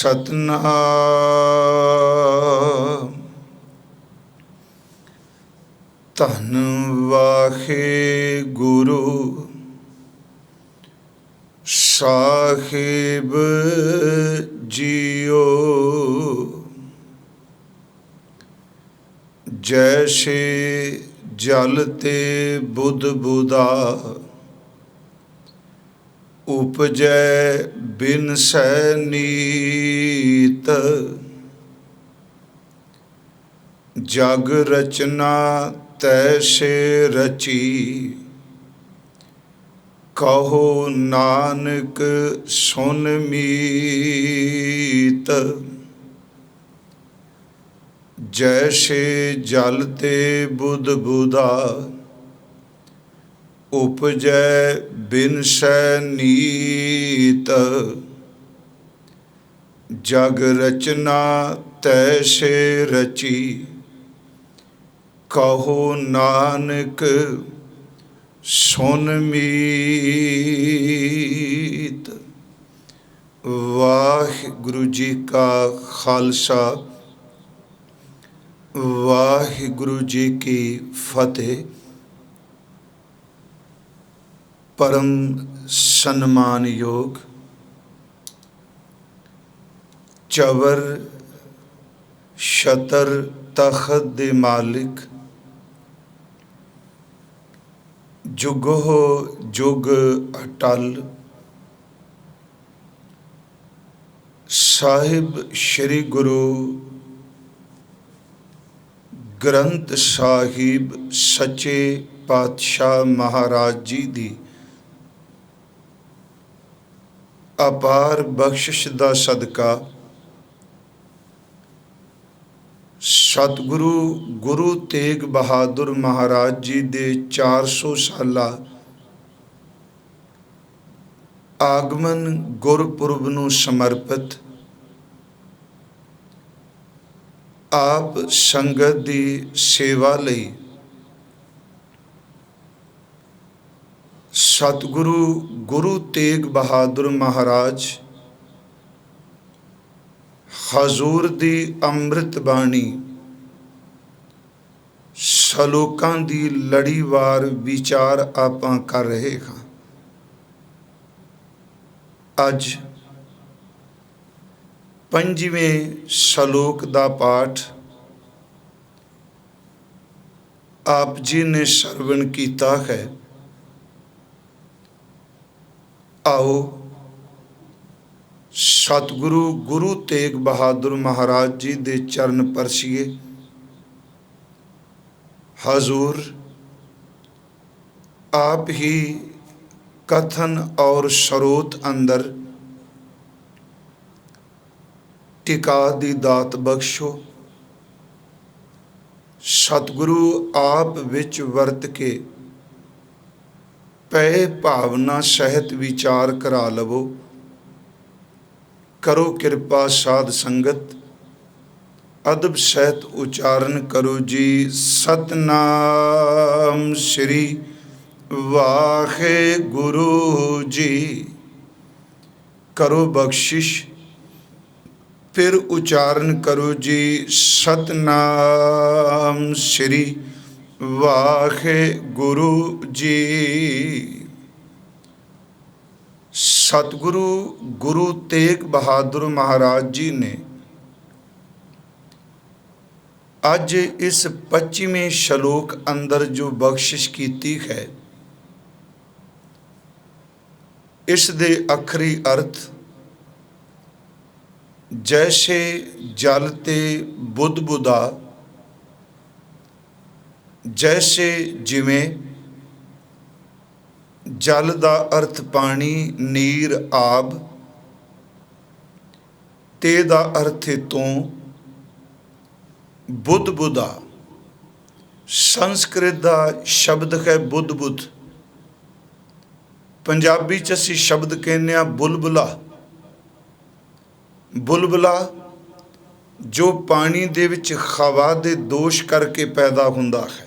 सतनाम धन वाहे गुरु साहिब जियो। जैसे जल ते बुध बुधा उपजै बिन सै नीत। जग रचना तैसे रची कहो नानक सुन मीत। जैसे जल ते बुध बुधा उपजै बिन सै नीत। जग रचना तैसे रची कहो नानक सुन मीत। वाहिगुरु जी का खालसा वाहिगुरु जी की फतेह। परम सन्मान योग चवर छतर तखत दे मालिक जुगो जुग अटल साहिब श्री गुरु ग्रंथ साहिब सच्चे पातशाह महाराज जी दी अपार बख्शिश दा सदका सतगुरु गुरु तेग बहादुर महाराज जी दे 400 साला आगमन गुरपुरब नूं समर्पित आप संगत दी सेवा लई सतगुरु गुरु तेग बहादुर महाराज हजूर दी अमृत बाणी सलोकां दी लड़ीवार विचार आपां कर रहे हां। अज 5वें सलोक दा पाठ आप जी ने सरवण कीता है। आओ सतगुरु गुरु तेग बहादुर महाराज जी दे चरण परसीए। हजूर आप ही कथन और स्रोत अंदर टिका दी दात बख्शो। सतगुरु आप विच वर्त के पै भावना सहित विचार करा लवो। करो कृपा साध संगत अदब सहित उच्चारण करो जी। सतनाम श्री वाहे गुरु जी। करो बख्शिश फिर उच्चारण करो जी। सतनाम श्री वाहे गुरु जी। सतगुरु गुरु तेग बहादुर महाराज जी ने अज इस 25वें श्लोक अंदर जो बख्शिश कीती है, इस दे अखरी अर्थ जैसे जल ते बुध बुधा जैसे जिमें जल दा अर्थ पानी नीर आब ते दा अर्थ तो बुध बुधा संस्कृत दा शब्द है बुध बुध। पंजाबी च असीं शब्द कहने आ बुलबुला। बुलबुला जो पानी दे विच हवा दे दोष करके पैदा हुंदा है,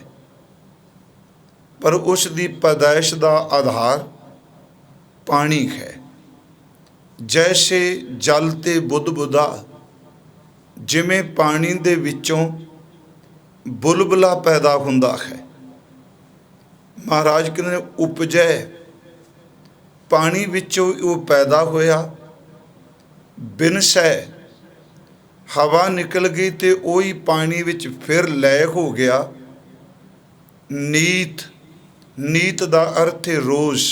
पर उस दी पैदाइश दा आधार पानी है। जैसे जल ते बुध बुधा, जिमें पानी दे विचों बुलबुला पैदा हुंदा है। महाराज कहते उपजै, पानी विचों वो पैदा होया, बिनसै हवा निकल गई तो वही पानी विच फिर लय हो गया। नीत, नीत दा अर्थ है रोज़,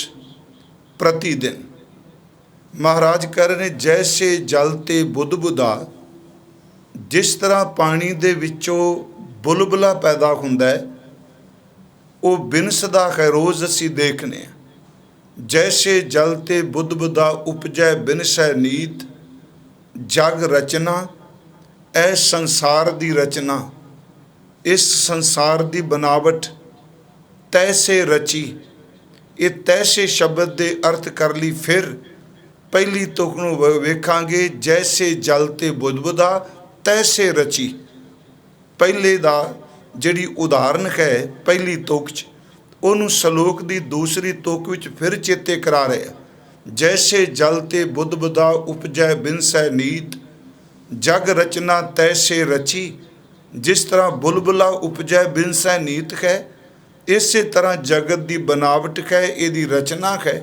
प्रतिदिन। महाराज कह रहे ने जैसे जल ते बुध बुधा, जिस तरह पानी दे विचों बुलबुला पैदा हुंदा है, वो बिनसदा है, रोज़ असी देखने। जैसे जल ते बुध बुधा उपजै बिनसै नीत, जग रचना, ऐ संसार दी रचना, इस संसार दी बनावट तैसे रची। ये तैसे शब्द दे अर्थ कर ली। फिर पहली तुक नूं वेखांगे, जैसे जल ते बुध बुधा तैसे रची। पहले दा जिहड़ी उदाहरण है पहली तुक च, उहनूं सलोक दी दूसरी तुक विच फिर चेते करा रहे। जैसे जल ते बुध बुधा उपजै बिनसै नीत, जग रचना तैसे रची। जिस तरह बुलबुला उपजै बिनसै नीत है, इस तरह जगत की बनावट है, यदी रचना है।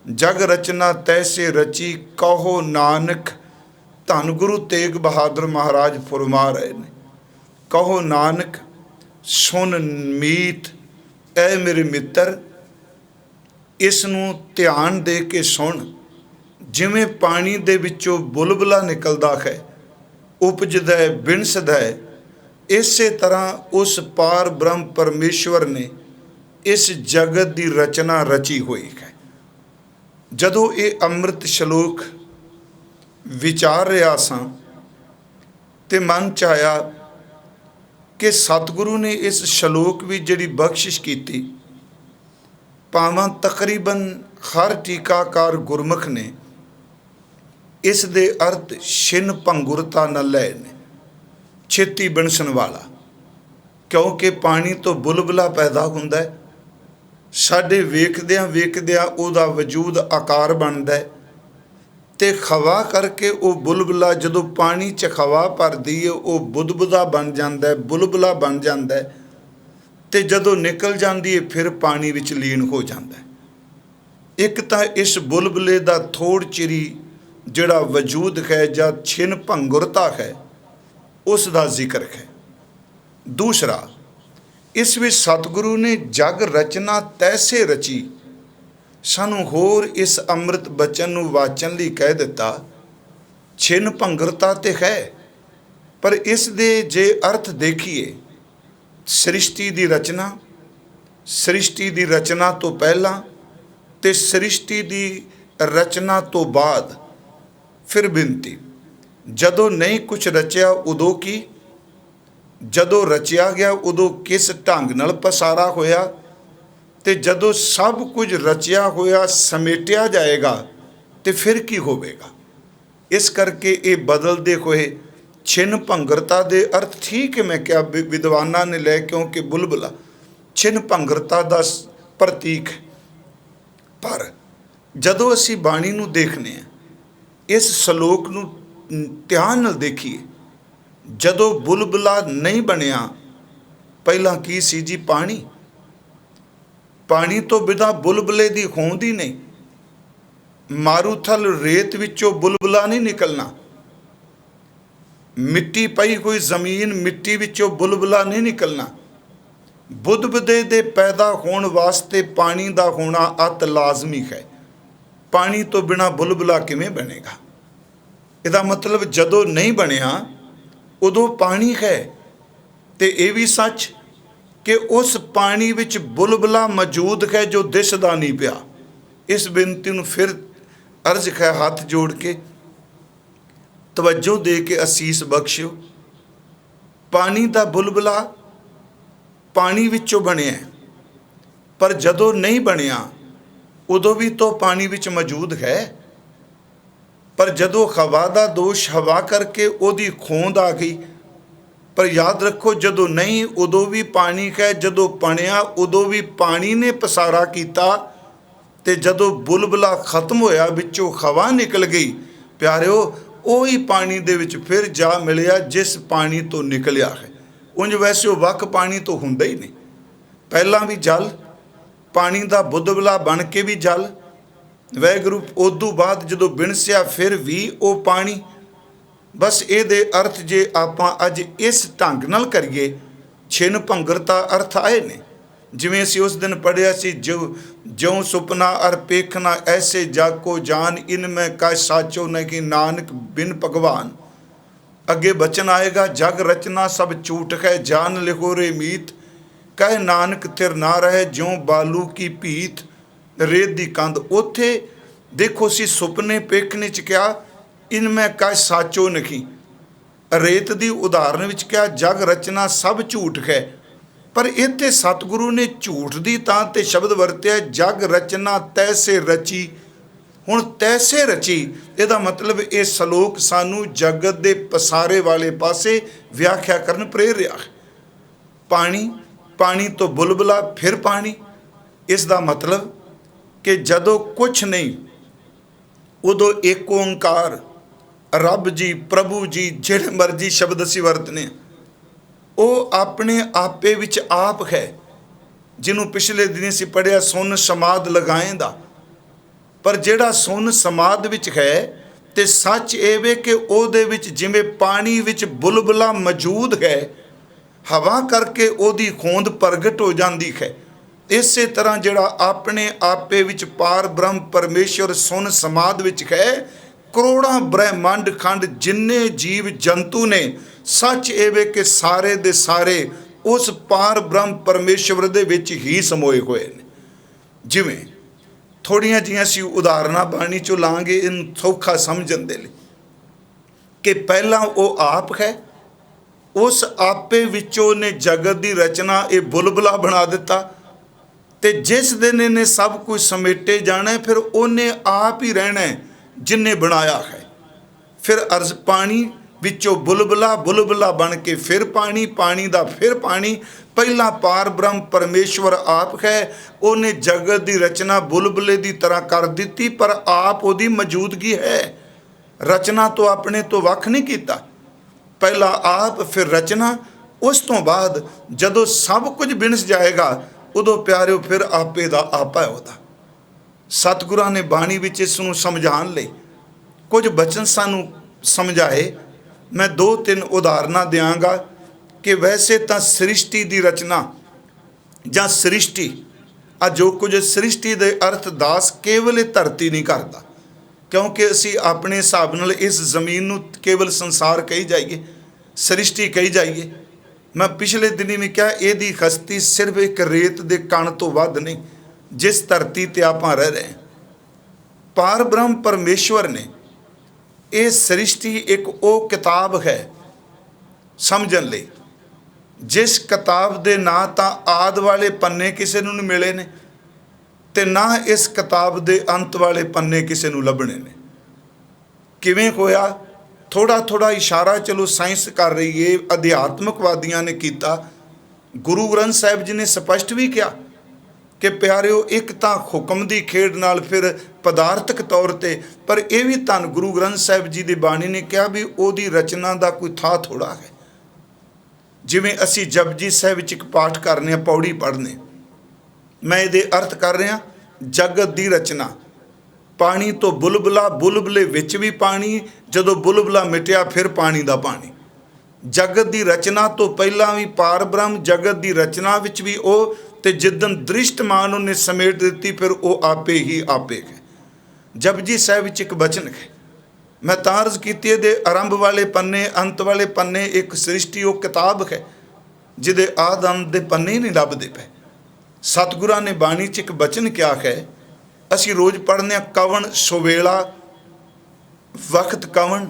जग रचना तैसे रची, कहो नानक। धन गुरु तेग बहादुर महाराज फरमा रहे ने, कहो नानक सुन मीत, ऐ मेरे मित्र, इसनूं ध्यान दे के सुन। जिमें पानी दे विचों बुलबुला निकलदा है, उपजदा है, बिनसदा है, इसे तरह उस पार ब्रह्म परमेश्वर ने इस जगत की रचना रची हुई है। जदों ये अमृत श्लोक विचार रहा सां ते मन च आया कि सतगुरु ने इस श्लोक भी जिहड़ी बख्शिश की, भावां तकरीबन हर टीकाकार गुरमुख ने इस दे अर्थ छिन भंगुरता न लै ने, छेती बिनसन वाला। क्योंकि पानी तो बुलबुला पैदा हुंदा है, साडे वेखदियां वेखदियां उहदा वजूद आकार बनदा है, ते खवा करके वो बुलबुला जदों पानी च खवा भरदी है वो बुदबुदा बन जाता है, बुलबुला बन जाता है, ते जदों निकल जाती है फिर पानी विच लीन हो जाता है। एक तो इस बुलबुले का थोड़ चिरी जिहड़ा वजूद है या छिन भंगुरता है उसका जिक्र है। दूसरा, इस विच सतगुरु ने जग रचना तैसे रची, सानू होर इस अमृत बचन नूं वाचन लई कह दिता। छिन भंगुरता तो है, पर इस दे जे अर्थ देखिए, सृष्टि की रचना, सृष्टि की रचना तो पहला ते सृष्टि की रचना तो बाद, फिर बिनती। जदों नहीं कुछ रचिया उदों की, जदों रचिया गया उदों किस ढंग नाल पसारा होया, ते जदों सब कुछ रचिया होया समेटिया जाएगा तो फिर की होवेगा। इस करके ये बदलते हुए छिन भंगुरता दे अर्थ ठीक है, मैं क्या विद्वाना ने ले, क्योंकि बुलबुला छिन भंगुरता का प्रतीक है। पर जदों असी बाणी नूं देखने हैं, इस श्लोक नूं ध्यान नाल देखिए, जदों बुलबुला नहीं बनिया, पहला की सी जी? पानी। पानी तो बिना बुलबुले की होंद ही नहीं। मारूथल रेत विचों बुलबुला नहीं निकलना, मिट्टी पई कोई जमीन मिट्टी विचों बुलबुला नहीं निकलना। बुदबुदे दे पैदा होने वास्ते पानी का होना अत लाजमी है। पानी तो बिना बुलबुला किवें बनेगा? इसदा मतलब जदों नहीं बनिया उदों पानी है। ते ये भी सच कि उस पानी विच बुलबुला मौजूद है जो दिसदा नहीं पिया। इस बेनती नूं फिर अर्ज है हाथ जोड़ के तवज्जो दे के असीस बख्शियो। पानी का बुलबुला पानी विचों बनिया, पर जदों नहीं बनिया उदों भी तो पानी विच मौजूद है। पर जदों हवा का दोष हवा करके उहदी खोंद आ गई। पर याद रखो, जदों नहीं उदों भी पानी है, जदों बनिया उदों भी पानी ने पसारा किया। ਤੇ ਜਦੋਂ ਬੁਲਬੁਲਾ ਖਤਮ ਹੋਇਆ, ਵਿੱਚੋਂ ਹਵਾ ਨਿਕਲ ਗਈ, ਪਿਆਰਿਓ ਉਹੀ ਪਾਣੀ ਦੇ ਵਿੱਚ ਫਿਰ ਜਾ ਮਿਲਿਆ ਜਿਸ ਪਾਣੀ ਤੋਂ ਨਿਕਲਿਆ ਹੈ। ਉਂਝ ਵੈਸੇ ਉਹ ਵੱਖ ਪਾਣੀ ਤੋਂ ਹੁੰਦਾ ਹੀ ਨਹੀਂ, ਪਹਿਲਾਂ ਵੀ ਜਲ, ਪਾਣੀ ਦਾ ਬੁਲਬੁਲਾ ਬਣ ਕੇ ਵੀ ਜਲ, ਵਾਹਿਗੁਰੂ ਉਦੋਂ ਬਾਅਦ ਜਦੋਂ ਬਿਨਸਿਆ ਫਿਰ ਵੀ ਉਹ ਪਾਣੀ। ਬਸ ਇਹਦੇ ਅਰਥ ਜੇ ਆਪਾਂ ਅੱਜ ਇਸ ਢੰਗ ਨਾਲ ਕਰੀਏ, ਛਿਨ ਭੰਗਰਤਾ ਅਰਥ ਆਏ ਨੇ। ਜਿਵੇਂ ਅਸੀਂ ਉਸ ਦਿਨ ਪੜ੍ਹਿਆ ਸੀ, ਜਿਉ ਸੁਪਨਾ ਅਰ ਪੇਖਣਾ ਐਸੇ ਜਾਕੋ ਜਾਨ, ਇਨ ਮੈਂ ਕਾ ਸਾਚੋ ਨਹੀਂ ਨਾਨਕ ਬਿਨ ਭਗਵਾਨ। ਅੱਗੇ ਬਚਨ ਆਏਗਾ, ਜਗ ਰਚਨਾ ਸਭ ਝੂਠ ਹੈ, ਜਾਨ ਲਿਖੋ ਰੇ ਮੀਤ, ਕਹਿ ਨਾਨਕ ਥਿਰ ਨਾ ਰਹੇ ਜਿਉ ਬਾਲੂ ਕੀ ਭੀਤ। ਰੇਤ ਦੀ ਕੰਧ, ਉੱਥੇ ਦੇਖੋ ਅਸੀਂ ਸੁਪਨੇ ਪੇਖਣੇ 'ਚ ਕਿਹਾ ਇਨ ਮੈਂ ਕਾ ਸਾਚੋ ਨਹੀਂ, ਰੇਤ ਦੀ ਉਦਾਹਰਨ ਵਿੱਚ ਕਿਹਾ ਜਗ ਰਚਨਾ ਸਭ ਝੂਠ ਹੈ। ਪਰ ਇੱਥੇ ਸਤਿਗੁਰੂ ਨੇ ਝੂਠ ਦੀ ਤਾਂ ਤੇ ਸ਼ਬਦ ਵਰਤਿਆ, ਜਗ ਰਚਨਾ ਤੈਸੇ ਰਚੀ। ਹੁਣ ਤੈਸੇ ਰਚੀ, ਇਹਦਾ ਮਤਲਬ ਇਹ ਸਲੋਕ ਸਾਨੂੰ ਜਗਤ ਦੇ ਪਸਾਰੇ ਵਾਲੇ ਪਾਸੇ ਵਿਆਖਿਆ ਕਰਨ ਪ੍ਰੇਰ ਰਿਹਾ ਹੈ। ਪਾਣੀ, ਪਾਣੀ ਤੋਂ ਬੁਲਬੁਲਾ, ਫਿਰ ਪਾਣੀ। ਇਸ ਦਾ ਮਤਲਬ ਕਿ ਜਦੋਂ ਕੁਛ ਨਹੀਂ, ਉਦੋਂ ਇੱਕ ਓਂਕਾਰ, ਰੱਬ ਜੀ, ਪ੍ਰਭੂ ਜੀ, ਜਿਹੜੇ ਮਰਜੀ ਸ਼ਬਦ ਅਸੀਂ ਵਰਤਨੇ, ਉਹ ਆਪਣੇ ਆਪੇ ਵਿੱਚ ਆਪ ਹੈ। ਜਿਹਨੂੰ ਪਿਛਲੇ ਦਿਨ ਅਸੀਂ ਪੜ੍ਹਿਆ ਸੁਨ ਸਮਾਧ ਲਗਾਏਂਦਾ, ਪਰ ਜਿਹੜਾ ਸੁਨ ਸਮਾਧ ਵਿੱਚ ਹੈ ਤੇ ਸੱਚ ਇਹ ਵੇ ਕਿ ਉਹਦੇ ਵਿੱਚ ਜਿਵੇਂ ਪਾਣੀ ਵਿੱਚ ਬੁਲਬੁਲਾ ਮੌਜੂਦ ਹੈ, ਹਵਾ ਕਰਕੇ ਉਹਦੀ ਹੋਂਦ ਪ੍ਰਗਟ ਹੋ ਜਾਂਦੀ ਹੈ, ਇਸੇ ਤਰ੍ਹਾਂ ਜਿਹੜਾ ਆਪਣੇ ਆਪੇ ਵਿੱਚ ਪਾਰ ਬ੍ਰਹਮ ਪਰਮੇਸ਼ਰ ਸੁਨ ਸਮਾਧ ਵਿੱਚ ਹੈ, ਕਰੋੜਾਂ ਬ੍ਰਹਿਮੰਡ ਖੰਡ ਜਿੰਨੇ ਜੀਵ ਜੰਤੂ ਨੇ, ਸੱਚ ਇਹ ਵੇ ਕਿ ਸਾਰੇ ਦੇ ਸਾਰੇ ਉਸ ਪਾਰ ਬ੍ਰਹਮ ਪਰਮੇਸ਼ਵਰ ਦੇ ਵਿੱਚ ਹੀ ਸਮੋਏ ਹੋਏ ਨੇ। ਜਿਵੇਂ ਥੋੜ੍ਹੀਆਂ ਜਿਹੀਆਂ ਅਸੀਂ ਉਦਾਹਰਨਾਂ ਬਾਣੀ 'ਚੋਂ ਲਾਂਗੇ ਇਹਨੂੰ ਸੌਖਾ ਸਮਝਣ ਦੇ ਲਈ, ਕਿ ਪਹਿਲਾਂ ਉਹ ਆਪ ਹੈ, ਉਸ ਆਪੇ ਵਿੱਚੋਂ ਨੇ ਜਗਤ ਦੀ ਰਚਨਾ ਇਹ ਬੁਲਬੁਲਾ ਬਣਾ ਦਿੱਤਾ, ਤੇ ਜਿਸ ਦਿਨ ਇਹਨੇ ਸਭ ਕੁਝ ਸਮੇਟੇ ਜਾਣਾ ਫਿਰ ਉਹਨੇ ਆਪ ਹੀ ਰਹਿਣਾ ਜਿਨਨੇ ਬਣਾਇਆ ਹੈ। ਫਿਰ ਅਰਜ਼ ਪਾਣੀ ਵਿੱਚੋਂ ਬੁਲਬੁਲਾ, ਬੁਲਬੁਲਾ ਬਣ ਕੇ ਫਿਰ ਪਾਣੀ, ਪਾਣੀ ਦਾ ਫਿਰ ਪਾਣੀ। ਪਹਿਲਾਂ ਪਾਰ ਬ੍ਰਹਮ ਪਰਮੇਸ਼ਵਰ ਆਪ ਹੈ, ਉਹਨੇ ਜਗਤ ਦੀ ਰਚਨਾ ਬੁਲਬੁਲੇ ਦੀ ਤਰ੍ਹਾਂ ਕਰ ਦਿੱਤੀ, ਪਰ ਆਪ ਉਹਦੀ ਮੌਜੂਦਗੀ ਹੈ। ਰਚਨਾ ਤੋਂ ਆਪਣੇ ਤੋਂ ਵੱਖ ਨਹੀਂ ਕੀਤਾ, ਪਹਿਲਾਂ ਆਪ ਫਿਰ ਰਚਨਾ। ਉਸ ਤੋਂ ਬਾਅਦ ਜਦੋਂ ਸਭ ਕੁਝ ਬਿਨਸ ਜਾਏਗਾ, ਉਦੋਂ ਪਿਆਰਿਓ ਫਿਰ ਆਪੇ ਦਾ ਆਪਾ ਹੈ ਉਹਦਾ। ਸਤਿਗੁਰਾਂ ਨੇ ਬਾਣੀ ਵਿੱਚ ਇਸ ਨੂੰ ਸਮਝਾਉਣ ਲਈ ਕੁਝ ਬਚਨ ਸਾਨੂੰ ਸਮਝਾਏ। ਮੈਂ 2-3 ਉਦਾਹਰਨਾਂ ਦਿਆਂਗਾ ਕਿ ਵੈਸੇ ਤਾਂ ਸ੍ਰਿਸ਼ਟੀ ਦੀ ਰਚਨਾ ਜਾਂ ਸ੍ਰਿਸ਼ਟੀ, ਆ ਜੋ ਕੁਝ ਸ੍ਰਿਸ਼ਟੀ ਦੇ ਅਰਥ ਦਾਸ ਕੇਵਲ ਇਹ ਧਰਤੀ ਨਹੀਂ ਕਰਦਾ, ਕਿਉਂਕਿ ਅਸੀਂ ਆਪਣੇ ਹਿਸਾਬ ਨਾਲ ਇਸ ਜ਼ਮੀਨ ਨੂੰ ਕੇਵਲ ਸੰਸਾਰ ਕਹੀ ਜਾਈਏ, ਸ੍ਰਿਸ਼ਟੀ ਕਹੀ ਜਾਈਏ। ਮੈਂ ਪਿਛਲੇ ਦਿਨੀ ਵੀ ਕਿਹਾ ਇਹਦੀ ਹਸਤੀ ਸਿਰਫ ਇੱਕ ਰੇਤ ਦੇ ਕਣ ਤੋਂ ਵੱਧ ਨਹੀਂ, ਜਿਸ ਧਰਤੀ 'ਤੇ ਆਪਾਂ ਰਹਿ ਰਹੇ। ਪਾਰ ਬ੍ਰਹਮ ਪਰਮੇਸ਼ਵਰ ਨੇ ਇਹ ਸ੍ਰਿਸ਼ਟੀ ਇੱਕ ਉਹ ਕਿਤਾਬ ਹੈ ਸਮਝਣ ਲਈ, ਜਿਸ ਕਿਤਾਬ ਦੇ ਨਾ ਤਾਂ ਆਦ ਵਾਲੇ ਪੰਨੇ ਕਿਸੇ ਨੂੰ ਨਹੀਂ ਮਿਲੇ ਨੇ, ਤੇ ਨਾ ਇਸ ਕਿਤਾਬ ਦੇ ਅੰਤ ਵਾਲੇ ਪੰਨੇ ਕਿਸੇ ਨੂੰ ਲੱਭਣੇ ਨੇ। ਕਿਵੇਂ ਹੋਇਆ? ਥੋੜਾ ਥੋੜਾ ਇਸ਼ਾਰਾ ਚਲੋ ਸਾਇੰਸ ਕਰ ਰਹੀ ਹੈ, ਅਧਿਆਤਮਕਵਾਦੀਆਂ ਨੇ ਕੀਤਾ। ਗੁਰੂ ਗ੍ਰੰਥ ਸਾਹਿਬ ਜੀ ਨੇ ਸਪਸ਼ਟ ਵੀ ਕਿਹਾ ਕਿ ਪਿਆਰਿਓ ਇੱਕ ਤਾਂ ਹੁਕਮ ਦੀ ਖੇਡ ਨਾਲ ਫਿਰ ਪਦਾਰਥਕ ਤੌਰ 'ਤੇ, ਪਰ ਇਹ ਵੀ ਧੰਨ ਗੁਰੂ ਗ੍ਰੰਥ ਸਾਹਿਬ ਜੀ ਦੀ ਬਾਣੀ ਨੇ ਕਿਹਾ ਵੀ ਉਹਦੀ ਰਚਨਾ ਦਾ ਕੋਈ ਥਾਂ ਥੋੜਾ ਹੈ। ਜਿਵੇਂ ਅਸੀਂ ਜਪਜੀ ਸਾਹਿਬ ਵਿੱਚ ਇੱਕ ਪਾਠ ਕਰਨੇ ਆ, ਪੌੜੀ ਪੜ੍ਹਨੇ, ਮੈਂ ਇਹਦੇ ਅਰਥ ਕਰ ਰਿਹਾ, ਜਗਤ ਦੀ ਰਚਨਾ, ਪਾਣੀ ਤੋਂ ਬੁਲਬੁਲਾ, ਬੁਲਬੁਲੇ ਵਿੱਚ ਵੀ ਪਾਣੀ, ਜਦੋਂ ਬੁਲਬੁਲਾ ਮਿਟਿਆ ਫਿਰ ਪਾਣੀ ਦਾ ਪਾਣੀ। ਜਗਤ ਦੀ ਰਚਨਾ ਤੋਂ ਪਹਿਲਾਂ ਵੀ ਪਾਰ ਬ੍ਰਹਮ, ਜਗਤ ਦੀ ਰਚਨਾ ਵਿੱਚ ਵੀ ਉਹ, ਤੇ ਜਿੱਦਣ ਦ੍ਰਿਸ਼ਟਮਾਨ ਉਹਨੇ ਸਮੇਟ ਦਿੱਤੀ ਫਿਰ ਉਹ ਆਪੇ ਹੀ ਆਪੇ ਹੈ। ਜਪਜੀ ਸਾਹਿਬ ਵਿੱਚ ਇੱਕ ਬਚਨ ਹੈ, ਮੈਂ ਤਾਂ ਅਰਜ਼ ਕੀਤੀ ਇਹਦੇ ਆਰੰਭ ਵਾਲੇ ਪੰਨੇ, ਅੰਤ ਵਾਲੇ ਪੰਨੇ ਇੱਕ ਸ੍ਰਿਸ਼ਟੀ, ਉਹ ਕਿਤਾਬ ਹੈ ਜਿਹਦੇ ਆਦ ਅੰਤ ਦੇ ਪੰਨੇ ਹੀ ਨਹੀਂ ਲੱਭਦੇ ਪਏ। ਸਤਿਗੁਰਾਂ ਨੇ ਬਾਣੀ 'ਚ ਇੱਕ ਬਚਨ ਕਿਹਾ ਹੈ, ਅਸੀਂ ਰੋਜ਼ ਪੜ੍ਹਨੇ ਆ, ਕਵਣ ਸੁਵੇਲਾ ਵਕਤ ਕਵਣ,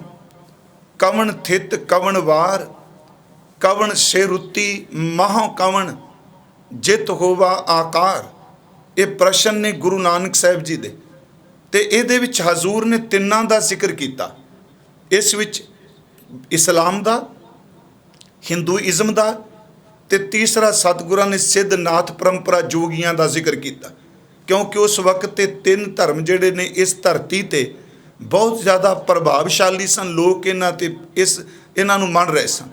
ਕਵਣ ਥਿਤ ਕਵਣ ਵਾਰ, ਕਵਣ ਸਿਰੁੱਤੀ ਮਹਾਂ ਕਵਣ ਜਿਤ ਹੋਵਾ ਆਕਾਰ। ਇਹ ਪ੍ਰਸ਼ਨ ਨੇ ਗੁਰੂ ਨਾਨਕ ਸਾਹਿਬ ਜੀ ਦੇ, ਤੇ ਇਹਦੇ ਵਿੱਚ ਹਜ਼ੂਰ ਨੇ ਤਿੰਨਾਂ ਦਾ ਜ਼ਿਕਰ ਕੀਤਾ। ਇਸ ਵਿੱਚ ਇਸਲਾਮ ਦਾ, ਹਿੰਦੂਇਜ਼ਮ ਦਾ, ਤੇ ਤੀਸਰਾ ਸਤਿਗੁਰਾਂ ਨੇ ਸਿੱਧ ਨਾਥ ਪਰੰਪਰਾ ਜੋਗੀਆਂ ਦਾ ਜ਼ਿਕਰ ਕੀਤਾ। क्योंकि उस वक्त ते 3 धर्म जिहड़े ने इस धरती ते बहुत ज़्यादा प्रभावशाली सन। लोग इन्हां नूं मन रहे सन।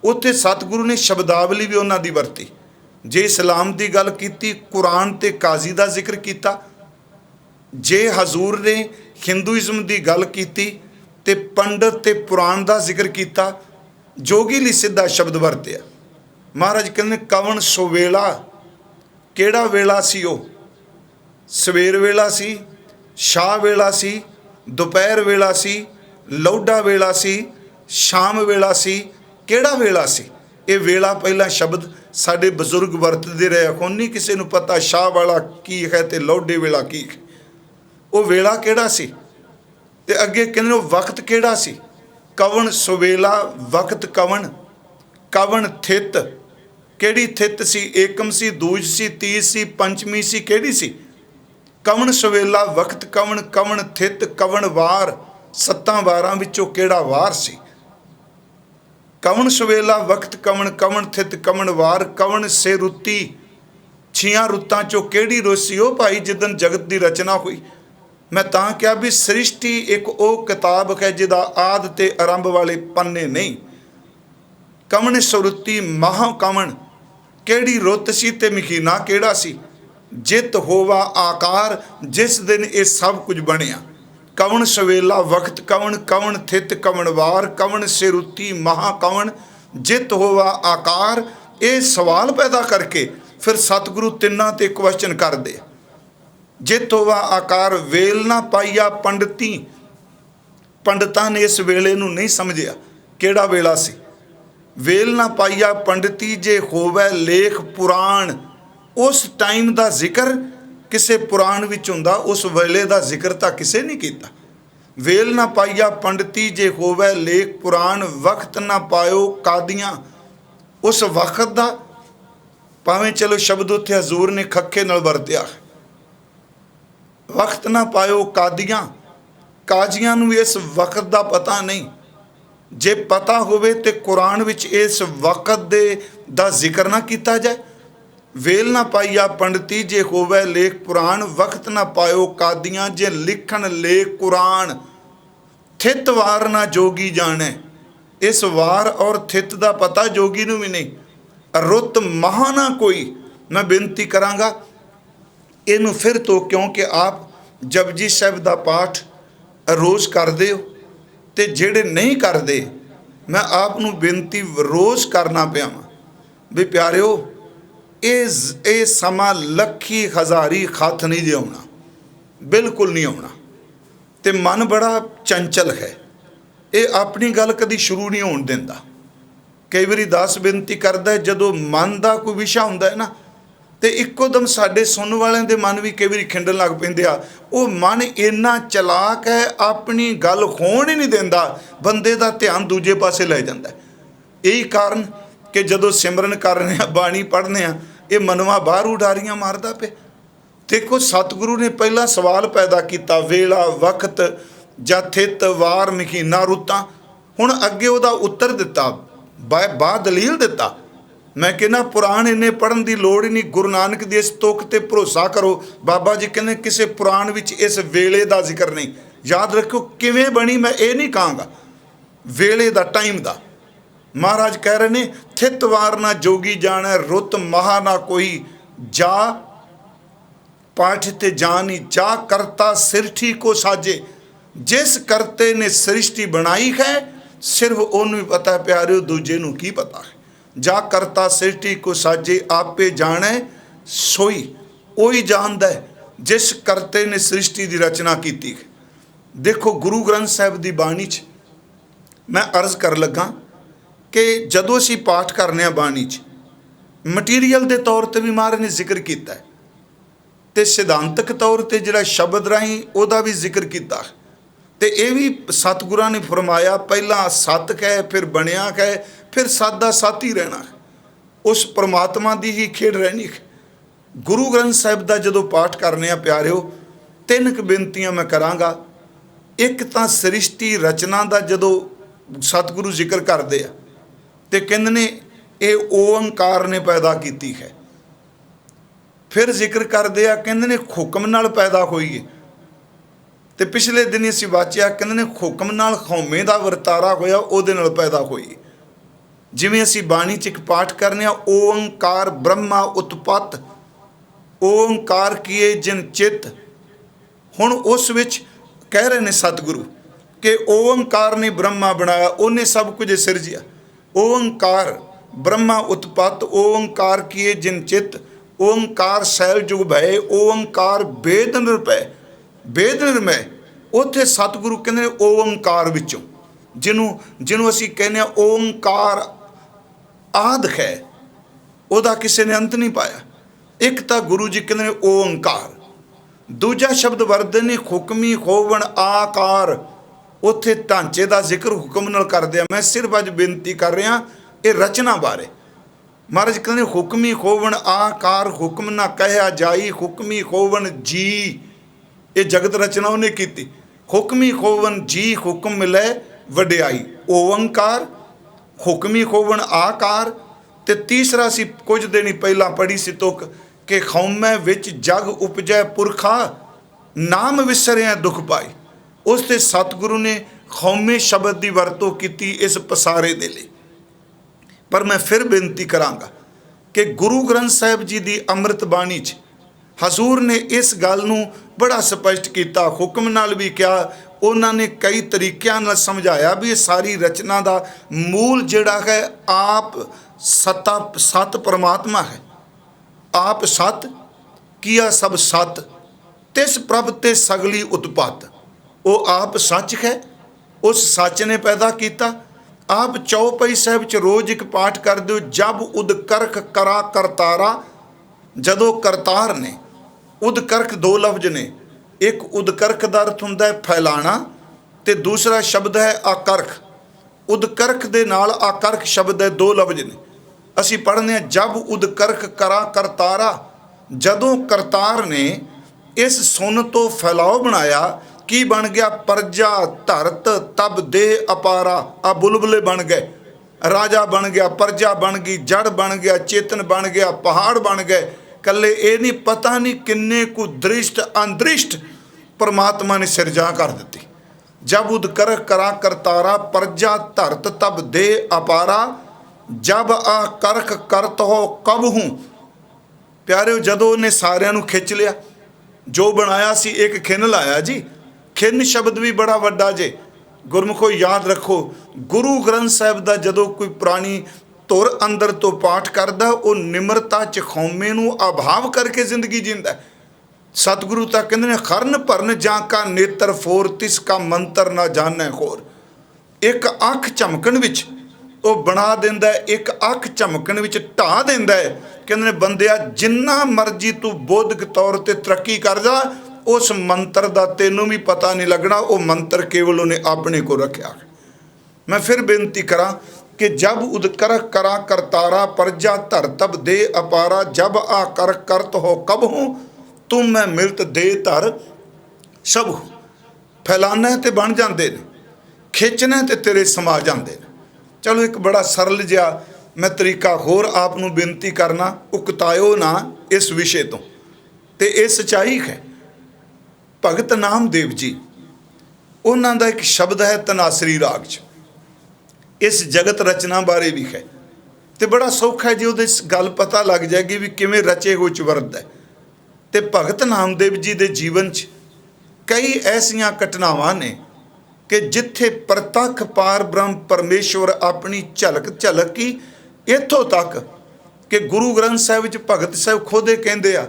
उत्थे सतगुरु ने शब्दावली भी उन्हां दी वरती। जे इस्लाम की गल की, कुरान ते काजी का जिक्र किया। जे हजूर ने हिंदुइज़म की गल की ते पंडित ते पुराण का जिक्र किया। जोगी लई सीधा शब्द वरत्या। महाराज कहते कवन सुवेला, केड़ा वेला सी ओ? सवेर वेला सी, शाह वेला सी, दोपहर वेला सी, लौडा वेला सी, शाम वेला सी, केड़ा वेला सी? ये वेला पहला शब्द साडे बजुर्ग वरतते रहे। हुण नहीं किसी नूं पता शाह वाला की है ते लौडे वेला की है। वो वेला केड़ा सी? ते अगे कहंदे वक्त केड़ा सी? कवन सुवेला, वक्त कवन, कवन थित, केड़ी थित सी? एकम सी, दूज सी, तीज सी, पंचमी सी, केड़ी सी? कवन सुवेला, वक्त कवन, कवन थित, कवन वार, 7 वारां विचों केड़ा वार सी? कवन सुवेला, वक्त कवन, कवन थित, कवन वार, कवन से रुत्ती, 6 रुत्तां चों केड़ी रुत सी? ओ भाई जिदन जगत की रचना हुई। मैं तां कहा भी सृष्टि एक वो किताब है जिहदा आद ते आरंभ वाले पन्ने नहीं। कवन सुरुत्ती महा कवन, केड़ी रुत सी ते महीना केड़ा सी? जित होवा आकार, जिस दिन ये सब कुछ बनिया। कवन सवेला, वक्त कवन, कवन थित, कवन वार, कवन सिरुत्ती महा कवन, जित होवा आकार। ये सवाल पैदा करके फिर सतगुरु तिन्ना ते क्वेश्चन कर दे। जित होवा आकार, वेल ना पाईया पंडिती। पंडितां ने इस वेले नूं नहीं समझिया केड़ा वेला सी। वेल ना पाईया पंडिती, जे होवे लेख पुराण। उस टाइम का जिक्र किसे पुराण विच हुंदा, उस वेले का जिक्र तो किसे नहीं किया। वेल ना पाईया पंडिती, जे होवे लेख पुराण, वक्त ना पायो कादियाँ। उस वक्त का भावें चलो शब्द उत्थे हजूर ने खखे नाल वरत्या, वक्त ना पायो कादियाँ। काजियां नूं इस वक्त का पता नहीं। जे पता होवे ते कुरान विच इस वक्त दे दा जिक्र ना किया जाए। वेल ना पाईया पंडिती, जे होवे लेख पुराण, वक्त ना पायो कादियाँ, जे लिखन लेख कुरान। थित वार ना जोगी जाने। इस वार और थित का पता जोगी नूं भी नहीं। रुत महा ना कोई। मैं बेनती करांगा इनू फिर तो, क्योंकि आप जपजी साहिब का पाठ रोज़ करते हो तो जेड़े नहीं करते, मैं आपनू बेनती रोज़ करना पिया भी प्यारिओ, ये समा लखी हज़ारी खत नहीं जे आना, बिल्कुल नहीं आना। तो मन बड़ा चंचल है, ये अपनी गल कभी शुरू नहीं होने देंदा। कई बारी दास बेनती करता है जदों मन का कोई विषय हुंदा है ना, तो इक्कोदम साडे सुनने वालों के मन भी कई बार खिंडन लग पैंदे आ। वो मन इन्ना चलाक है, अपनी गल होण ही नहीं देंदा, बंदे का ध्यान दूजे पासे लै जांदा है। यही कारण कि जदों सिमरन करने बाणी पढ़ने ये मनवा बाहर उडारियां मारदा पे। देखो सतगुरु ने पहला सवाल पैदा किया, वेला वक्त जां थित वार महीना रुत्तां। हुण अगे उहदा उत्तर दिता, बा दलील दिता। मैं कहना पुराण इन्ने पढ़न की लोड़ ही नहीं। गुरु नानक दी इस तुक ते भरोसा करो। बाबा जी कहने किसी पुराण विच इस वेले का जिक्र नहीं। याद रखो किवें बनी, मैं ये नहीं कहांगा वेले का, टाइम का। महाराज कह रहे ने थित वार ना जोगी जाने, रुत महा ना कोई, जा पाठ ते जानी, जा करता सृष्टि को साजे। जिस करते ने सृष्टि बनाई है सिर्फ उन्होंने भी पता है प्यारे, दूजे नूं की पता है। जा करता सृष्टि को साजे, आपे जाने सोई। वही जानता है जिस करते ने सृष्टि की रचना की। देखो गुरु ग्रंथ साहिब की बाणी च मैं अर्ज कर लगा कि जदों असीं पाठ करने बाणी च मटीरियल के तौर पर भी महाराज ने जिक्र किया है, तो सिद्धांतक तौर पर जिहड़ा शब्द राही उहदा भी जिक्र किया। तो यह भी सतगुरां ने फरमाया, पहला सत है, फिर बनया है, फिर सत दा सत ही रहना है। उस परमात्मा की ही खेड़ रहनी है। गुरु ग्रंथ साहिब का जदों पाठ करने प्यारिओ, 3 बेनतियां मैं करांगा। एक तो सृष्टि रचना का जदों सतगुरु जिक्र करते हैं तो कहते ने ये ओंकार ने पैदा की है। फिर जिक्र करते आ, कहते ने हुक्म नाल पैदा होई है। तो पिछले दिन असीं वाचिया, कहते ने हुक्म नाल खौमे का वरतारा होया, उहदे नाल पैदा होई। जिवें असीं बाणी च एक पाठ करने, ओंकार ब्रह्मा उत्पत्त, ओंकार किए जिन चित। हुण उस विच कह रहे ने सतगुरु कि ओंकार ने ब्रह्मा बनाया, उन्हें सब कुछ सिरजिया। ओंकार ब्रह्मा उत्पत्त, ओंकार किए जिन चित, ओंकार सैल जुग भय, ओंकार वेद निरभय। वेद निर्मय उत्थे सतगुरु कहते ने ओंकार विचों, जिन्हों असीं कहने ओंकार आद है, उहदा किसी ने अंत नहीं पाया। एक तो गुरु जी कहते ने ओंकार, दूजा शब्द वरते ने हुक्मी होवण आकार। उत्थे ढांचे का जिक्र हुक्म नाल करदे आ। मैं सिर्फ अज बेनती कर रहा ये रचना बारे। महाराज कहते हुक्मी होवण आकार, हुक्म ना कहया जाई, हुक्मी होवण जी। ये जगत रचना उन्हें की। हुक्मी होवन जी, हुक्म मिले वड्याई। ओंकार, हुक्मी होवन आकार। ते तीसरा सी कुछ दिन पहला पढ़ी सी तुक कि खौमे विच जग उपजै पुरखा, नाम विसरिया दुख पाई। उसते सतगुरु ने खौमे शब्द की वरतों की इस पसारे दे लई। पर मैं फिर बेनती करांगा कि गुरु ग्रंथ साहिब जी की अमृत बाणी च हजूर ने इस गल नूं बड़ा स्पष्ट किया, हुक्म नाल भी क्या, उन्होंने कई तरीक़ों नाल समझाया भी ये सारी रचना का मूल जिहड़ा है आप सत परमात्मा है। आप सत किया सब सत, तिस प्रभ ते सगली उत्पत्त। वो आप सच है, उस सच ने पैदा किया। आप चौपाई साहब च रोज़ एक पाठ कर दो, जब उदकरख करा करतारा। जदों करतार ने, उदकरख दो लफ्ज ने, एक उदकरख का अर्थ हुंदा है फैलाना, तो दूसरा शब्द है आकरख। उदकरख दे नाल आकरख शब्द है, दो लफ्ज ने। असी पढ़ने जब उदकरख करा करतारा। जदों करतार ने इस सुन तो फैलाव बनाया, की बन गया, परजा धरत तब दे अपारा। आ बुलबुले बन गए, राजा बन गया, परजा बन गई, जड़ बन गया, चेतन बन गया, पहाड़ बन गए। कल्ले ये नहीं पता नहीं किन्ने को दृष्ट अंदृष्ट परमात्मा ने सिरजा कर दी। जब उदकरख करा करतारा, परजा धरत तब दे अपारा। जब आ करख करत हो कब हूँ। प्यारे जदों उन्हें सारिਆਂ ਨੂੰ खिंच लिया, जो बनाया सी एक खिन लाया जी। खिन शब्द भी बड़ा वड्डा जे, गुरमुखो याद रखो। गुरु ग्रंथ साहिब का जदों कोई पुरानी धुर अंदर तो पाठ करदा, वो निमरता च खौमे नूं अभाव करके जिंदगी जींदा। सतगुरु तां कहंदे ने खरन भरन जां का नेत्र फोर, तिस का मंत्र ना जाने होर। एक अख झमकण विच वो बना दिंदा है, एक अख झमकण विच ढा दिंदा है। कहंदे ने बंदिया जिन्ना मर्जी तू बौद्धिक तौर ते तरक्की कर जा, उस मंत्र का तेनों भी पता नहीं लगना। वो मंत्र केवल उन्हें अपने को रखा। मैं फिर बेनती करा कि जब उदकरख करा करतारा, परजा धर तब दे अपारा। जब आ कर करत हो कब हूँ, तुम मैं मिलत दे धर सब हूँ। फैलाना है तो बन जाते हैं, खिंचना है तो तेरे समा जाते हैं। चलो एक बड़ा सरल जिहा मैं तरीका होर आप नूं बेनती करना, उकतायो ना इस विषय तो। ते ये सच्चाई है। भगत नामदेव जी, उन्हां दा एक शब्द है तनासरी राग च, इस जगत रचना बारे भी है। तो बड़ा सौखा है जी, उहदे गल पता लग जाएगी भी किवें रचे हो चवरद है। तो भगत नामदेव जी के जीवन च कई ऐसियां घटनावां ने कि जिथे प्रतख पार ब्रह्म परमेश्वर अपनी झलक झलकी। इत्थों तक कि गुरु ग्रंथ साहिब च भगत साहब खुद ही कहते आ,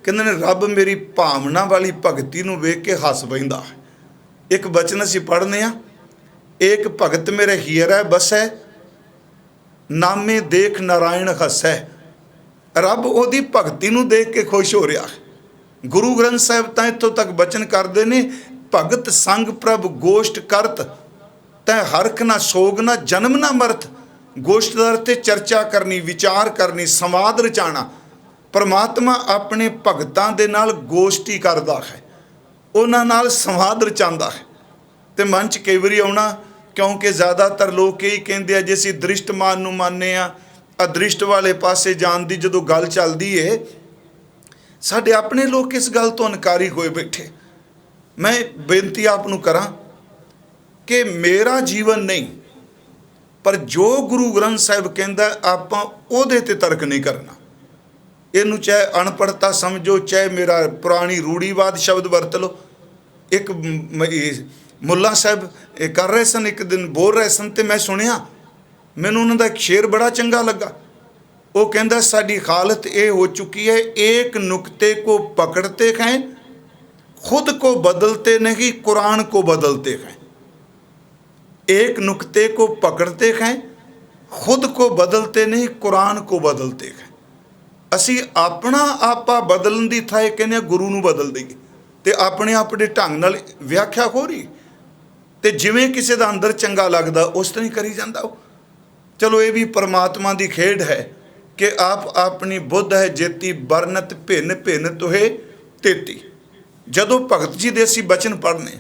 कहते ने रब मेरी भावना वाली भगती नूं वेख के हस पैंदा है। एक बचन असीं पढ़ने आ, एक भगत मेरे हीरै बसै, नामे देख नारायण हसै। रब उहदी भगती नूं देख के खुश हो रहा है। गुरु ग्रंथ साहिब तां इत्थों तक बचन करते ने, भगत संग प्रभ गोष्ठ करत, तै हरख ना सोग ना जन्म ना मरत। गोष्ठ दर ते चर्चा करनी, विचार करनी, संवाद रचाना। परमात्मा अपने भगतां दे नाल गोष्ठी करदा है, उन्हां नाल संवाद रचांदा है। तो मन च कई वारी आउणा, क्योंकि ज़्यादातर लोग यही कहते हैं जे असीं दृष्टमान नूं मानने आ, अदृष्ट वाले पासे जाण दी जदों गल चलदी है ਸਾਡੇ ਆਪਣੇ ਲੋਕ ਇਸ ਗੱਲ ਤੋਂ ਇਨਕਾਰੀ ਹੋਏ ਬੈਠੇ। ਮੈਂ ਬੇਨਤੀ ਆਪ ਨੂੰ ਕਰਾਂ ਕਿ ਮੇਰਾ ਜੀਵਨ ਨਹੀਂ, ਪਰ ਜੋ ਗੁਰੂ ਗ੍ਰੰਥ ਸਾਹਿਬ ਕਹਿੰਦਾ ਆਪਾਂ ਉਹਦੇ ਤੇ ਤਰਕ ਨਹੀਂ ਕਰਨਾ। ਇਹਨੂੰ ਚਾਹੇ ਅਨਪੜ੍ਹਤਾ ਸਮਝੋ, ਚਾਹੇ ਮੇਰਾ ਪੁਰਾਣੀ ਰੂੜੀਵਾਦ ਸ਼ਬਦ ਵਰਤ ਲਓ। ਇੱਕ ਮੁੱਲਾ ਸਾਹਿਬ ਕਰ ਰਹੇ ਸਨ, ਇੱਕ ਦਿਨ ਬੋਲ ਰਹੇ ਸਨ, ਤੇ ਮੈਂ ਸੁਣਿਆ, ਮੈਨੂੰ ਉਹਨਾਂ ਦਾ ਇੱਕ ਸ਼ੇਰ ਬੜਾ ਚੰਗਾ ਲੱਗਾ। ਉਹ ਕਹਿੰਦਾ ਸਾਡੀ ਹਾਲਤ ਇਹ ਹੋ ਚੁੱਕੀ ਹੈ, ਏਕ ਨੁਕਤੇ ਕੋ ਪਕੜਤੇ हैं, खुद को बदलते नहीं, कुरान को बदलते हैं। एक नुक्ते को पकड़ते हैं, खुद को बदलते नहीं, कुरान को बदलते हैं। ਅਸੀਂ ਆਪਣਾ ਆਪਾ ਬਦਲਣ ਦੀ ਥਾਂ ਕਹਿੰਦੇ ਗੁਰੂ ਨੂੰ ਬਦਲ ਦਈਏ ਤੇ ਆਪਣੇ ਆਪਣੇ ਢੰਗ ਨਾਲ ਵਿਆਖਿਆ ਹੋ ਰਹੀ, ਤੇ ਜਿਵੇਂ ਕਿਸੇ ਦਾ ਅੰਦਰ ਚੰਗਾ ਲੱਗਦਾ ਉਸ ਤਰ੍ਹਾਂ ਹੀ ਕਰੀ ਜਾਂਦਾ ਉਹ। ਚਲੋ ਇਹ ਵੀ ਪਰਮਾਤਮਾ ਦੀ ਖੇਡ ਹੈ ਕਿ ਆਪ ਆਪਣੀ ਬੁੱਧ ਹੈ ਜੇਤੀ ਬਰਨਤ ਭਿੰਨ ਭਿੰਨ ਤੋਹੇ ਤੇਤੀ। ਜਦੋਂ ਭਗਤ ਜੀ ਦੇ ਅਸੀਂ ਬਚਨ ਪੜ੍ਹਨੇ,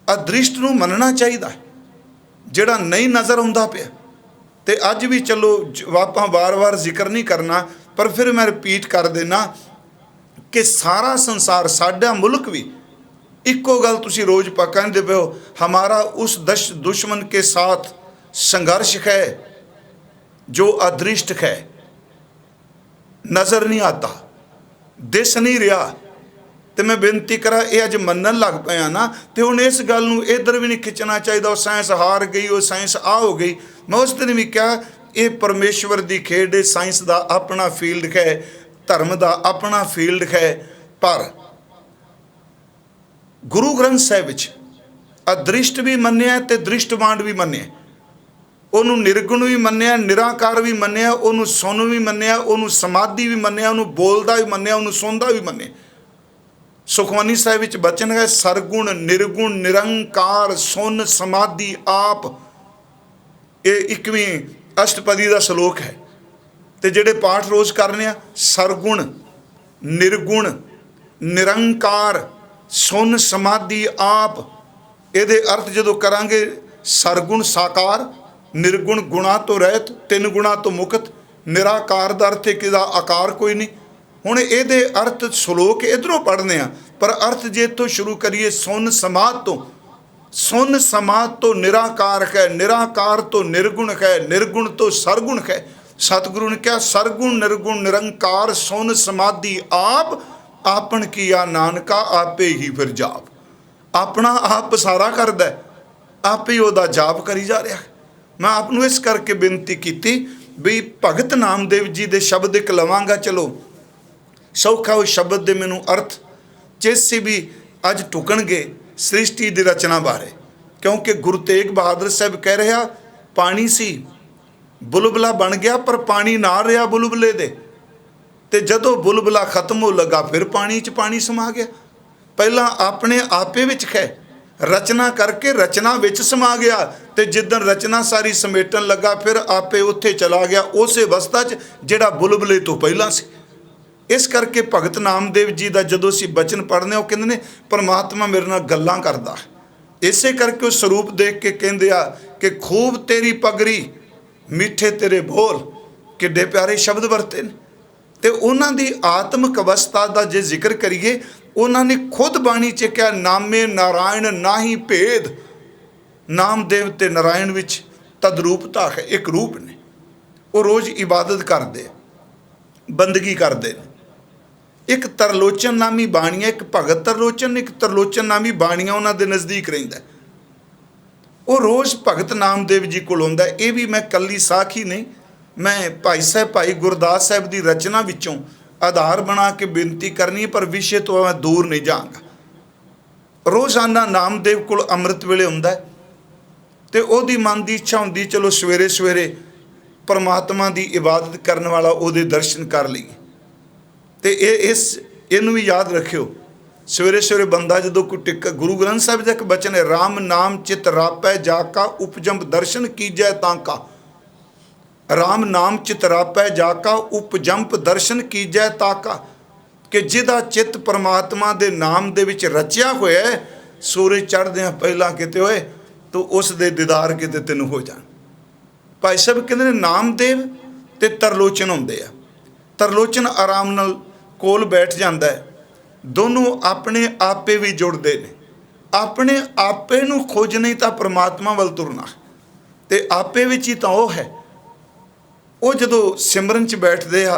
ਅਦ੍ਰਿਸ਼ਟ ਨੂੰ ਮੰਨਣਾ ਚਾਹੀਦਾ ਜਿਹੜਾ ਨਹੀਂ ਨਜ਼ਰ ਆਉਂਦਾ ਪਿਆ। ਤੇ ਅੱਜ ਵੀ ਚਲੋ ਆਪਾਂ ਵਾਰ-ਵਾਰ ਜ਼ਿਕਰ ਨਹੀਂ ਕਰਨਾ, ਪਰ ਫਿਰ ਮੈਂ ਰਿਪੀਟ ਕਰ ਦੇਣਾ ਕਿ ਸਾਰਾ ਸੰਸਾਰ, ਸਾਡਾ ਮੁਲਕ ਵੀ ਇੱਕੋ ਗੱਲ ਤੁਸੀਂ ਰੋਜ਼ ਪਾ ਕਹਿੰਦੇ ਪਏ ਹੋ, ਹਮਾਰਾ ਉਸ ਦੁਸ਼ਮਨ ਕੇ ਸਾਥ ਸੰਘਰਸ਼ ਹੈ ਜੋ ਅਦ੍ਰਿਸ਼ਟ ਹੈ, ਨਜ਼ਰ ਨਹੀਂ ਆਤਾ, ਦਿਸ ਨਹੀਂ ਰਿਹਾ। ਤੇ ਮੈਂ ਬੇਨਤੀ ਕਰਾਂ, ਇਹ ਅੱਜ ਮੰਨਣ ਲੱਗ ਪਿਆ ਨਾ, ਤੇ ਹੁਣ ਇਸ ਗੱਲ ਨੂੰ ਇੱਧਰ ਵੀ ਨਹੀਂ ਖਿੱਚਣਾ ਚਾਹੀਦਾ, ਉਹ ਸਾਇੰਸ ਹਾਰ ਗਈ, ਉਹ ਸਾਇੰਸ ਆ ਹੋ ਗਈ। ਮੈਂ ਉਸ ਦਿਨ ਵੀ ਕਿਹਾ ਇਹ ਪਰਮੇਸ਼ਵਰ ਦੀ ਖੇਡ ਹੈ, ਸਾਇੰਸ ਦਾ ਆਪਣਾ ਫੀਲਡ ਹੈ, ਧਰਮ ਦਾ ਆਪਣਾ ਫੀਲਡ ਹੈ, ਪਰ ਗੁਰੂ ਗ੍ਰੰਥ ਸਾਹਿਬ ਵਿੱਚ ਅਦ੍ਰਿਸ਼ਟ ਵੀ ਮੰਨਿਆ ਤੇ ਦ੍ਰਿਸ਼ਟਮਾਨ ਵੀ ਮੰਨਿਆ, ਉਹਨੂੰ ਨਿਰਗੁਣ ਵੀ ਮੰਨਿਆ, ਨਿਰਾਕਾਰ ਵੀ ਮੰਨਿਆ, ਉਹਨੂੰ ਸੁਣ ਵੀ ਮੰਨਿਆ, ਉਹਨੂੰ ਸਮਾਧੀ ਵੀ ਮੰਨਿਆ, ਉਹਨੂੰ ਬੋਲਦਾ ਵੀ ਮੰਨਿਆ, ਉਹਨੂੰ ਸੁਣਦਾ ਵੀ ਮੰਨਿਆ। ਸੁਖਮਨੀ ਸਾਹਿਬ ਵਿੱਚ ਬਚਨ ਹੈ, ਸਰਗੁਣ ਨਿਰਗੁਣ ਨਿਰੰਕਾਰ ਸੁਨ ਸਮਾਧੀ ਆਪ। ਇਹ 21ਵੀਂ ਅਸ਼ਟਪਦੀ ਦਾ ਸ਼ਲੋਕ ਹੈ। ਤੇ ਜਿਹੜੇ ਪਾਠ ਰੋਜ਼ ਕਰਨੇ ਆ, ਸਰਗੁਣ ਨਿਰਗੁਣ ਨਿਰੰਕਾਰ ਸੁਨ ਸਮਾਧੀ ਆਪ, ਇਹਦੇ ਅਰਥ ਜਦੋਂ ਕਰਾਂਗੇ, ਸਰਗੁਣ ਸਾਕਾਰ, ਨਿਰਗੁਣ ਗੁਣਾ ਤੋਂ ਰਹਿਤ, ਤਿੰਨ ਗੁਣਾ ਤੋਂ ਮੁਕਤ, ਨਿਰਾਕਾਰ ਦਾ ਅਰਥ ਹੈ ਕਿ ਇਹਦਾ ਆਕਾਰ ਕੋਈ ਨਹੀਂ। ਹੁਣ ਇਹਦੇ ਅਰਥ ਸ਼ਲੋਕ ਇਧਰੋਂ ਪੜ੍ਹਨੇ ਆ, ਪਰ ਅਰਥ ਜੇ ਤੋਂ ਸ਼ੁਰੂ ਕਰੀਏ ਸੁਨ ਸਮਾਧ ਤੋਂ, ਸੁਨ ਸਮਾਧ ਤੋਂ ਨਿਰਾਕਾਰ ਹੈ, ਨਿਰਾਕਾਰ ਤੋਂ ਨਿਰਗੁਣ ਹੈ, ਨਿਰਗੁਣ ਤੋਂ ਸਰਗੁਣ ਹੈ। ਸਤਿਗੁਰੂ ਨੇ ਕਿਹਾ ਸਰਗੁਣ ਨਿਰਗੁਣ ਨਿਰੰਕਾਰ ਸੁਨ ਸਮਾਧੀ ਆਪ, ਆਪਣ ਕੀਆ ਨਾਨਕਾ ਆਪੇ ਹੀ ਫਿਰ ਜਾਪ। ਆਪਣਾ ਆਪ ਸਾਰਾ ਕਰਦਾ, ਆਪੇ ਉਹਦਾ ਜਾਪ ਕਰੀ ਜਾ ਰਿਹਾ। ਮੈਂ ਆਪ ਨੂੰ ਇਸ ਕਰਕੇ ਬੇਨਤੀ ਕੀਤੀ ਵੀ ਭਗਤ ਨਾਮਦੇਵ ਜੀ ਦੇ ਸ਼ਬਦ ਇੱਕ ਲਵਾਂਗਾ। ਚਲੋ ਸੌਖਾ ਉਹ ਸ਼ਬਦ ਦੇ ਮੈਨੂੰ ਅਰਥ ਜਿਸ ਵੀ ਅੱਜ ਢੁਕਣਗੇ ਸ੍ਰਿਸ਼ਟੀ ਦੀ ਰਚਨਾ ਬਾਰੇ, ਕਿਉਂਕਿ ਗੁਰੂ ਤੇਗ ਬਹਾਦਰ ਸਾਹਿਬ ਕਹਿ ਰਿਹਾ ਪਾਣੀ ਸੀ, ਬੁਲਬੁਲਾ ਬਣ ਗਿਆ, ਪਰ ਪਾਣੀ ਨਾ ਰਿਹਾ ਬੁਲਬੁਲੇ ਦੇ। ਤੇ ਜਦੋਂ ਬੁਲਬੁਲਾ ਖਤਮ ਹੋ ਲੱਗਾ, ਫਿਰ ਪਾਣੀ 'ਚ ਪਾਣੀ ਸਮਾ ਗਿਆ। ਪਹਿਲਾਂ ਆਪਣੇ ਆਪੇ ਵਿੱਚ ਹੈ, ਰਚਨਾ ਕਰਕੇ ਰਚਨਾ ਵਿੱਚ ਸਮਾ ਗਿਆ, ਤੇ ਜਿੱਦਣ ਰਚਨਾ ਸਾਰੀ ਸਮੇਟਣ ਲੱਗਾ, ਫਿਰ ਆਪੇ ਉੱਥੇ ਚਲਾ ਗਿਆ, ਉਸੇ ਅਵਸਥਾ 'ਚ ਜਿਹੜਾ ਬੁਲਬੁਲੇ ਤੋਂ ਪਹਿਲਾਂ ਸੀ। ਇਸ ਕਰਕੇ ਭਗਤ ਨਾਮਦੇਵ ਜੀ ਦਾ ਜਦੋਂ ਅਸੀਂ ਬਚਨ ਪੜ੍ਹਦੇ ਉਹ ਕਹਿੰਦੇ ਨੇ ਪਰਮਾਤਮਾ ਮੇਰੇ ਨਾਲ ਗੱਲਾਂ ਕਰਦਾ। ਇਸੇ ਕਰਕੇ ਉਹ ਸਰੂਪ ਦੇਖ ਕੇ ਕਹਿੰਦੇ ਆ ਕਿ ਖੂਬ ਤੇਰੀ ਪਗੜੀ ਮਿੱਠੇ ਤੇਰੇ ਬੋਲ, ਕਿੱਡੇ ਪਿਆਰੇ ਸ਼ਬਦ ਵਰਤੇ ਨੇ। ਤੇ ਉਹਨਾਂ ਦੀ ਆਤਮਿਕ ਅਵਸਥਾ ਦਾ ਜੇ ਜ਼ਿਕਰ ਕਰੀਏ, ਉਹਨਾਂ ਨੇ ਖੁਦ ਬਾਣੀ 'ਚ ਕਿਹਾ ਨਾਮੇ ਨਾਰਾਇਣ ਨਾਹੀ ਭੇਦ। ਨਾਮਦੇਵ ਤੇ ਨਾਰਾਇਣ ਵਿੱਚ ਤਦਰੂਪਤਾ ਹੈ, ਇੱਕ ਰੂਪ ਨੇ। ਉਹ ਰੋਜ਼ ਇਬਾਦਤ ਕਰਦੇ, ਬੰਦਗੀ ਕਰਦੇ ਨੇ। ਇੱਕ ਤਰਲੋਚਨ ਨਾਮੀ ਬਾਣੀਆ, ਇੱਕ ਭਗਤ ਤਰਲੋਚਨ, ਇੱਕ ਤਰਲੋਚਨ ਨਾਮੀ ਬਾਣੀਆ ਉਹਨਾਂ ਦੇ ਨਜ਼ਦੀਕ ਰਹਿੰਦਾ। ਉਹ ਰੋਜ਼ ਭਗਤ ਨਾਮਦੇਵ ਜੀ ਕੋਲ ਆਉਂਦਾ। ਇਹ ਵੀ ਮੈਂ ਕੱਲੀ ਸਾਖੀ ਨਹੀਂ, ਮੈਂ ਭਾਈ ਗੁਰਦਾਸ ਸਾਹਿਬ ਦੀ ਰਚਨਾ ਵਿੱਚੋਂ ਆਧਾਰ ਬਣਾ ਕੇ ਬੇਨਤੀ ਕਰਨੀ, ਪਰ ਵਿਸ਼ੇ ਤੋਂ ਮੈਂ ਦੂਰ ਨਹੀਂ ਜਾਵਾਂਗਾ। ਰੋਜ਼ਾਨਾ ਨਾਮਦੇਵ ਕੋਲ ਅੰਮ੍ਰਿਤ ਵੇਲੇ ਆਉਂਦਾ, ਤੇ ਉਹਦੀ ਮਨ ਦੀ ਇੱਛਾ ਹੁੰਦੀ ਚਲੋ ਸਵੇਰੇ ਸਵੇਰੇ ਪਰਮਾਤਮਾ ਦੀ ਇਬਾਦਤ ਕਰਨ ਵਾਲਾ ਉਹਦੇ ਦਰਸ਼ਨ ਕਰ ਲਈਏ। ਤੇ ਇਹਨੂੰ ਵੀ ਯਾਦ ਰੱਖਿਓ, ਸਵੇਰੇ ਸਵੇਰੇ ਬੰਦਾ ਜਦੋਂ ਕੋਈ ਟਿਕ, ਗੁਰੂ ਗ੍ਰੰਥ ਸਾਹਿਬ ਦਾ ਇੱਕ ਬਚਨ ਹੈ, ਰਾਮ ਨਾਮ ਚਿਤ ਰਾਪੈ ਜਾ ਕਾ ਉਪਜੰਪ ਦਰਸ਼ਨ ਕੀਜੈ ਤਾਂ ਕਾ। ਰਾਮ ਨਾਮ ਚਿਤ ਰਾਪੈ ਜਾ ਕਾ ਉਪਜੰਪ ਦਰਸ਼ਨ ਕੀਜੈ ਤਾਂ ਕਾ, ਕਿ ਜਿਹਦਾ ਚਿੱਤ ਪਰਮਾਤਮਾ ਦੇ ਨਾਮ ਦੇ ਵਿੱਚ ਰਚਿਆ ਹੋਇਆ ਹੈ, ਸੂਰਜ ਚੜ੍ਹਦਿਆਂ ਪਹਿਲਾਂ ਕਿਤੇ ਹੋਏ ਤੋ ਉਸ ਦੇ ਦੀਦਾਰ ਕਿਤੇ ਤੈਨੂੰ ਹੋ ਜਾਣ। ਭਾਈ ਸਾਹਿਬ ਕਹਿੰਦੇ ਨੇ ਨਾਮਦੇਵ ਤੇ ਤਰਲੋਚਨ ਹੁੰਦੇ ਆ। ਤਰਲੋਚਨ ਆਰਾਮ ਨਾਲ ਕੋਲ ਬੈਠ ਜਾਂਦਾ ਹੈ, ਦੋਨੋਂ ਆਪਣੇ ਆਪੇ ਵੀ ਜੁੜਦੇ ਨੇ। ਆਪਣੇ ਆਪੇ ਨੂੰ ਖੋਜ ਨਹੀਂ ਤਾਂ ਪ੍ਰਮਾਤਮਾ ਵੱਲ ਤੁਰਨਾ, ਤੇ ਆਪੇ ਵਿੱਚ ਹੀ ਤਾਂ ਉਹ ਹੈ। ਉਹ ਜਦੋਂ ਸਿਮਰਨ 'ਚ ਬੈਠਦੇ ਆ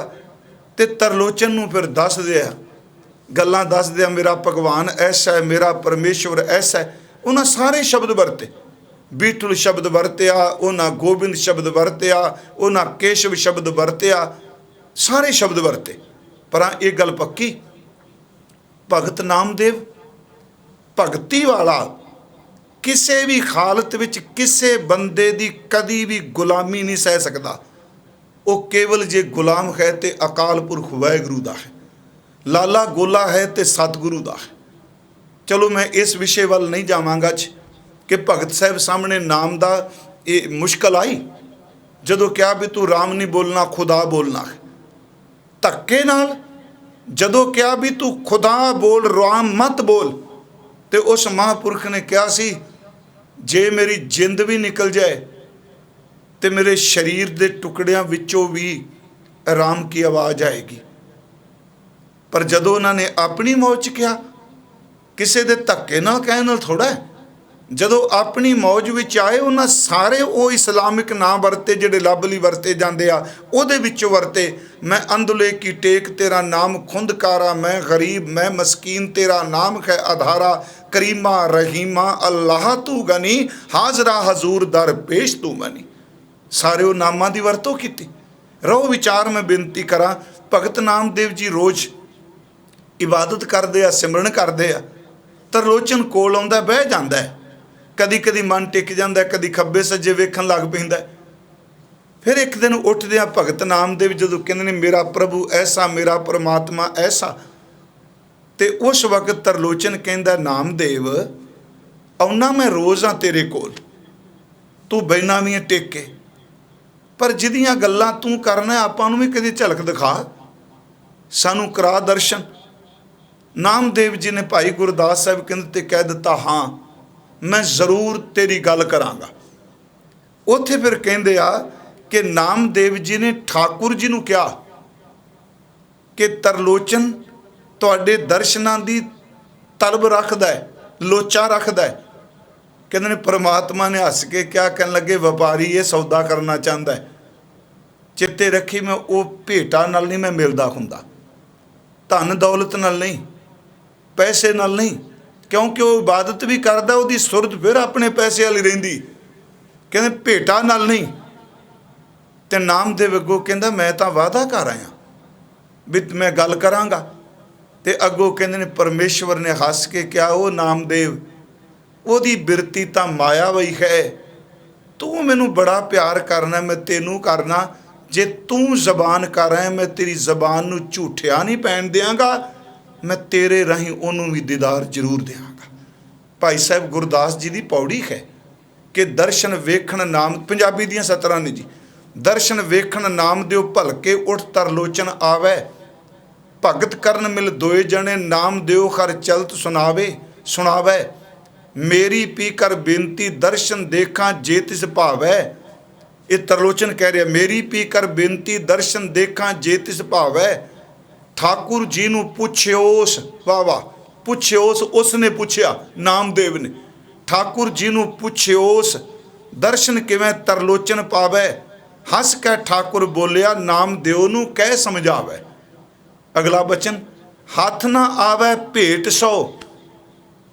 ਤੇ ਤਰਲੋਚਨ ਨੂੰ ਫਿਰ ਦੱਸਦੇ ਆ, ਗੱਲਾਂ ਦੱਸਦੇ ਆ, ਮੇਰਾ ਭਗਵਾਨ ਐਸਾ ਹੈ, ਮੇਰਾ ਪਰਮੇਸ਼ਵਰ ਐਸਾ ਹੈ। ਉਹਨਾਂ ਸਾਰੇ ਸ਼ਬਦ ਵਰਤੇ, ਬੀਠਲ ਸ਼ਬਦ ਵਰਤਿਆ, ਉਹਨਾਂ ਗੋਬਿੰਦ ਸ਼ਬਦ ਵਰਤਿਆ, ਉਹਨਾਂ ਕੇਸ਼ਵ ਸ਼ਬਦ ਵਰਤਿਆ, ਸਾਰੇ ਸ਼ਬਦ ਵਰਤੇ। ਪਰ ਇਹ ਗੱਲ ਪੱਕੀ, ਭਗਤ ਨਾਮਦੇਵ ਭਗਤੀ ਵਾਲਾ ਕਿਸੇ ਵੀ ਹਾਲਤ ਵਿੱਚ ਕਿਸੇ ਬੰਦੇ ਦੀ ਕਦੀ ਵੀ ਗੁਲਾਮੀ ਨਹੀਂ ਸਹਿ ਸਕਦਾ। ਉਹ ਕੇਵਲ ਜੇ ਗੁਲਾਮ ਹੈ ਤੇ ਅਕਾਲ ਪੁਰਖ ਵਾਹਿਗੁਰੂ ਦਾ ਹੈ, ਲਾਲਾ ਗੋਲਾ ਹੈ ਤੇ ਸਤਿਗੁਰੂ ਦਾ ਹੈ। ਚਲੋ ਮੈਂ ਇਸ ਵਿਸ਼ੇ ਵੱਲ ਨਹੀਂ ਜਾਵਾਂਗਾ ਕਿ ਭਗਤ ਸਾਹਿਬ ਸਾਹਮਣੇ ਨਾਮ ਦਾ ਇਹ ਮੁਸ਼ਕਲ ਆਈ ਜਦੋਂ ਕਿਹਾ ਵੀ ਤੂੰ ਰਾਮ ਨਹੀਂ ਬੋਲਣਾ, ਖੁਦਾ ਬੋਲਣਾ ਹੈ। ਧੱਕੇ ਨਾਲ ਜਦੋਂ ਕਿਹਾ ਵੀ ਤੂੰ ਖੁਦਾ ਬੋਲ, ਰਾਮ ਮਤ ਬੋਲ, ਤੇ ਉਸ ਮਹਾਂਪੁਰਖ ਨੇ ਕਿਹਾ ਸੀ ਜੇ ਮੇਰੀ ਜਿੰਦ ਵੀ ਨਿਕਲ ਜਾਏ ਤੇ ਮੇਰੇ ਸਰੀਰ ਦੇ ਟੁਕੜਿਆਂ ਵਿੱਚੋਂ ਵੀ ਰਾਮ ਕੀ ਆਵਾਜ਼ ਆਏਗੀ। ਪਰ ਜਦੋਂ ਉਹਨਾਂ ਨੇ ਆਪਣੀ ਮੌਜ 'ਚ ਕਿਹਾ, ਕਿਸੇ ਦੇ ਧੱਕੇ ਨਾਲ ਕਹਿਣ ਨਾਲ ਥੋੜ੍ਹਾ ਹੈ, ਜਦੋਂ ਆਪਣੀ ਮੌਜ ਵਿੱਚ ਆਏ ਉਹਨਾਂ ਸਾਰੇ ਉਹ ਇਸਲਾਮਿਕ ਨਾਮ ਵਰਤੇ ਜਿਹੜੇ ਲੱਭ ਲਈ ਵਰਤੇ ਜਾਂਦੇ ਆ, ਉਹਦੇ ਵਿੱਚੋਂ ਵਰਤੇ। ਮੈਂ ਅੰਦੁਲੇ ਕੀ ਟੇਕ ਤੇਰਾ ਨਾਮ ਖੁੰਦਕਾਰਾ, ਮੈਂ ਗਰੀਬ ਮੈਂ ਮਸਕੀਨ ਤੇਰਾ ਨਾਮ ਹੈ ਆਧਾਰਾ, ਕਰੀਮਾ ਰਹੀਮਾ ਅੱਲਾਹ ਤੂੰ ਗਨੀ, ਹਾਜ਼ਰਾ ਹਜ਼ੂਰ ਦਰ ਪੇਸ਼ ਤੂੰ ਮਨੀ। ਸਾਰੇ ਉਹ ਨਾਮਾਂ ਦੀ ਵਰਤੋਂ ਕੀਤੀ। ਰਹੋ ਵਿਚਾਰ ਮੈਂ ਬੇਨਤੀ ਕਰਾਂ, ਭਗਤ ਨਾਮਦੇਵ ਜੀ ਰੋਜ਼ ਇਬਾਦਤ ਕਰਦੇ ਆ, ਸਿਮਰਨ ਕਰਦੇ ਆ। ਤਰਲੋਚਨ ਕੋਲ ਆਉਂਦਾ, ਬਹਿ ਜਾਂਦਾ ਹੈ, ਕਦੀ ਕਦੀ ਮਨ ਟਿਕ ਜਾਂਦਾ, ਕਦੀ ਖੱਬੇ ਸੱਜੇ ਵੇਖਣ ਲੱਗ ਪੈਂਦਾ। ਫਿਰ ਇੱਕ ਦਿਨ ਉੱਠਦੇ ਆ ਭਗਤ ਨਾਮਦੇਵ ਜਦੋਂ ਕਹਿੰਦੇ ਨੇ ਮੇਰਾ ਪ੍ਰਭੂ ਐਸਾ, ਮੇਰਾ ਪਰਮਾਤਮਾ ਐਸਾ, ਤੇ ਉਸ ਵਕਤ ਤਰਲੋਚਨ ਕਹਿੰਦਾ ਨਾਮਦੇਵ ਆਉਣਾ ਮੈਂ ਰੋਜ਼ ਆ ਤੇਰੇ ਕੋਲ, ਤੂੰ ਬਹਿਣਾ ਵੀ ਹੈ ਟਿਕ ਕੇ, ਪਰ ਜਿਹਦੀਆਂ ਗੱਲਾਂ ਤੂੰ ਕਰਨਾ ਆਪਾਂ ਨੂੰ ਵੀ ਕਦੀ ਝਲਕ ਦਿਖਾ, ਸਾਨੂੰ ਕਰਾ ਦਰਸ਼ਨ। ਨਾਮਦੇਵ ਜੀ ਨੇ ਭਾਈ ਗੁਰਦਾਸ ਸਾਹਿਬ ਕਹਿੰਦੇ ਤੇ ਕਹਿ ਦਿੱਤਾ ਹਾਂ ਮੈਂ ਜ਼ਰੂਰ ਤੇਰੀ ਗੱਲ ਕਰਾਂਗਾ। ਉੱਥੇ ਫਿਰ ਕਹਿੰਦੇ ਆ ਕਿ ਨਾਮਦੇਵ ਜੀ ਨੇ ਠਾਕੁਰ ਜੀ ਨੂੰ ਕਿਹਾ ਕਿ ਤਰਲੋਚਨ ਤੁਹਾਡੇ ਦਰਸ਼ਨਾਂ ਦੀ ਤਲਬ ਰੱਖਦਾ ਹੈ, ਲੋਚਾ ਰੱਖਦਾ ਹੈ। ਕਹਿੰਦੇ ਨੇ ਪਰਮਾਤਮਾ ਨੇ ਹੱਸ ਕੇ ਕਿਹਾ, ਕਹਿਣ ਲੱਗੇ ਵਪਾਰੀ ਇਹ ਸੌਦਾ ਕਰਨਾ ਚਾਹੁੰਦਾ ਹੈ, ਚਿੱਤੇ ਰੱਖੀ ਮੈਂ ਉਹ ਭੇਟਾਂ ਨਾਲ ਨਹੀਂ ਮੈਂ ਮਿਲਦਾ ਹੁੰਦਾ, ਧਨ ਦੌਲਤ ਨਾਲ ਨਹੀਂ, ਪੈਸੇ ਨਾਲ ਨਹੀਂ, ਕਿਉਂਕਿ ਉਹ ਇਬਾਦਤ ਵੀ ਕਰਦਾ, ਉਹਦੀ ਸੁਰਤ ਫਿਰ ਆਪਣੇ ਪੈਸੇ ਵਾਲੀ ਰਹਿੰਦੀ। ਕਹਿੰਦੇ ਭੇਟਾਂ ਨਾਲ ਨਹੀਂ। ਤੇ ਨਾਮਦੇਵ ਅੱਗੋਂ ਕਹਿੰਦਾ ਮੈਂ ਤਾਂ ਵਾਅਦਾ ਕਰ ਆਇਆ ਵੀ ਮੈਂ ਗੱਲ ਕਰਾਂਗਾ। ਤੇ ਅੱਗੋਂ ਕਹਿੰਦੇ ਨੇ ਪਰਮੇਸ਼ਵਰ ਨੇ ਹੱਸ ਕੇ ਕਿਹਾ, ਉਹ ਨਾਮਦੇਵ ਉਹਦੀ ਬਿਰਤੀ ਤਾਂ ਮਾਇਆਵਈ ਹੈ, ਤੂੰ ਮੈਨੂੰ ਬੜਾ ਪਿਆਰ ਕਰਨਾ, ਮੈਂ ਤੈਨੂੰ ਕਰਨਾ, ਜੇ ਤੂੰ ਜ਼ਬਾਨ ਕਰ ਆਇਆ ਮੈਂ ਤੇਰੀ ਜ਼ਬਾਨ ਨੂੰ ਝੂਠਿਆ ਨਹੀਂ ਪੈਣ ਦਿਆਂਗਾ, ਮੈਂ ਤੇਰੇ ਰਾਹੀਂ ਉਹਨੂੰ ਵੀ ਦੀਦਾਰ ਜ਼ਰੂਰ ਦਿਆਂਗਾ। ਭਾਈ ਸਾਹਿਬ ਗੁਰਦਾਸ ਜੀ ਦੀ ਪੌੜੀ ਹੈ ਕਿ ਦਰਸ਼ਨ ਵੇਖਣ ਨਾਮ, ਪੰਜਾਬੀ ਦੀਆਂ ਸਤਰਾਂ ਨੇ ਜੀ, ਦਰਸ਼ਨ ਵੇਖਣ ਨਾਮ ਦਿਓ ਭਲਕੇ ਉੱਠ ਤਰਲੋਚਨ ਆਵੈ, ਭਗਤ ਕਰਨ ਮਿਲ ਦੋਏ ਜਣੇ ਨਾਮ ਦਿਓ ਹਰ ਚਲਤ ਸੁਣਾਵੈ, ਮੇਰੀ ਪੀ ਕਰ ਬੇਨਤੀ ਦਰਸ਼ਨ ਦੇਖਾਂ ਜੇ ਤਿਸ ਭਾਵੈ। ਇਹ ਤਰਲੋਚਨ ਕਹਿ ਰਿਹਾ ਮੇਰੀ ਪੀ ਕਰ ਬੇਨਤੀ ਦਰਸ਼ਨ ਦੇਖਾਂ ਜੇ ਤਿਸ ਭਾਵੈ, ਠਾਕੁਰ ਜੀ ਨੂੰ ਪੁੱਛਿਓਸ, ਵਾਹ ਵਾਹ, ਪੁੱਛਿਓਸ, ਉਸਨੇ ਪੁੱਛਿਆ ਨਾਮਦੇਵ ਨੇ, ਠਾਕੁਰ ਜੀ ਨੂੰ ਪੁੱਛਿਓਸ ਦਰਸ਼ਨ ਕਿਵੇਂ ਤਰਲੋਚਨ ਪਾਵੈ, ਹੱਸ ਕੇ ਠਾਕੁਰ ਬੋਲਿਆ ਨਾਮਦੇਵ ਨੂੰ ਕਹਿ ਸਮਝਾਵੈ। ਅਗਲਾ ਬਚਨ, ਹੱਥ ਨਾ ਆਵੈ ਭੇਟ ਸੌ,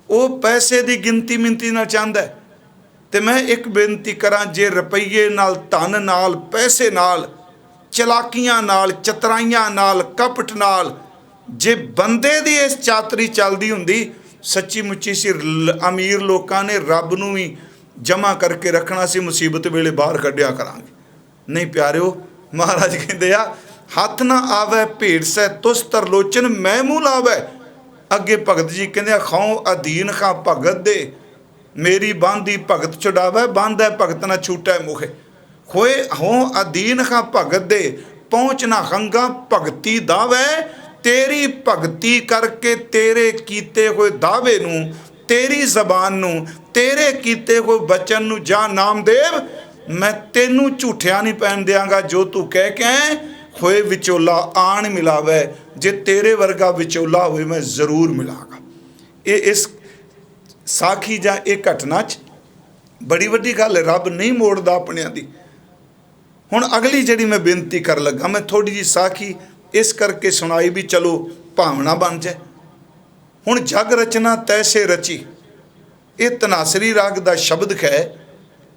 ਉਹ ਪੈਸੇ ਦੀ ਗਿਣਤੀ ਮਿੰਤੀ ਨਾਲ ਚਾਹੁੰਦਾ। ਤੇ ਮੈਂ ਇੱਕ ਬੇਨਤੀ ਕਰਾਂ, ਜੇ ਰੁਪਈਏ ਨਾਲ, ਧਨ ਨਾਲ, ਪੈਸੇ ਨਾਲ, ਚਲਾਕੀਆਂ ਨਾਲ, ਚਤਰਾਈਆਂ ਨਾਲ, ਕਪਟ ਨਾਲ ਜੇ ਬੰਦੇ ਦੀ ਇਸ ਚਾਤਰੀ ਚੱਲਦੀ ਹੁੰਦੀ, ਸੱਚੀ ਮੁੱਚੀ ਸੀ ਅਮੀਰ ਲੋਕਾਂ ਨੇ ਰੱਬ ਨੂੰ ਵੀ ਜਮ੍ਹਾਂ ਕਰਕੇ ਰੱਖਣਾ ਸੀ, ਮੁਸੀਬਤ ਵੇਲੇ ਬਾਹਰ ਕੱਢਿਆ ਕਰਾਂਗੇ। ਨਹੀਂ ਪਿਆਰਿਓ, ਮਹਾਰਾਜ ਕਹਿੰਦੇ ਆ ਹੱਥ ਨਾ ਆਵੈ ਭੇਟ ਸੈ ਤੁਸ ਤਰਲੋਚਨ ਮੈਂ ਮੂੰਹ ਲਾਵੈ। ਅੱਗੇ ਭਗਤ ਜੀ ਕਹਿੰਦੇ ਖਾਉ ਅਧੀਨ ਖਾਂ ਭਗਤ ਦੇ, ਮੇਰੀ ਬਾਂਦੀ ਭਗਤ ਛੁਡਾਵੈ, ਬਾਂਧੈ ਭਗਤ ਨਾ ਛੂਟੈ ਮੁਖੇ, ਹੋਏ ਹੋਂ ਅਧੀਨ ਖਾਂ ਭਗਤ ਦੇ, ਪਹੁੰਚ ਨਾ ਹੰਗਾ ਭਗਤੀ ਦਾਵੈ, ਤੇਰੀ ਭਗਤੀ ਕਰਕੇ ਤੇਰੇ ਕੀਤੇ ਹੋਏ ਦਾਅਵੇ ਨੂੰ, ਤੇਰੀ ਜ਼ਬਾਨ ਨੂੰ, ਤੇਰੇ ਕੀਤੇ ਹੋਏ ਬਚਨ ਨੂੰ ਜਾ ਨਾਮਦੇਵ ਮੈਂ ਤੈਨੂੰ ਝੂਠਿਆ ਨਹੀਂ ਪੈਣ ਦਿਆਂਗਾ, ਜੋ ਤੂੰ ਕਹਿ ਕੇ होए विचोला आन मिलावै, जे तेरे वर्गा विचोला होए मैं जरूर मिलांगा। ये इस साखी जां ये घटना च बड़ी वड्डी गल है। रब नहीं मोड़दा अपनियां दी। हुण अगली जिहड़ी मैं बेनती कर लगा, मैं थोड़ी जी साखी इस करके सुनाई भी चलो भावना बन जाए। हुण जग रचना तैसे रची, ये धनासरी राग दा शब्द है।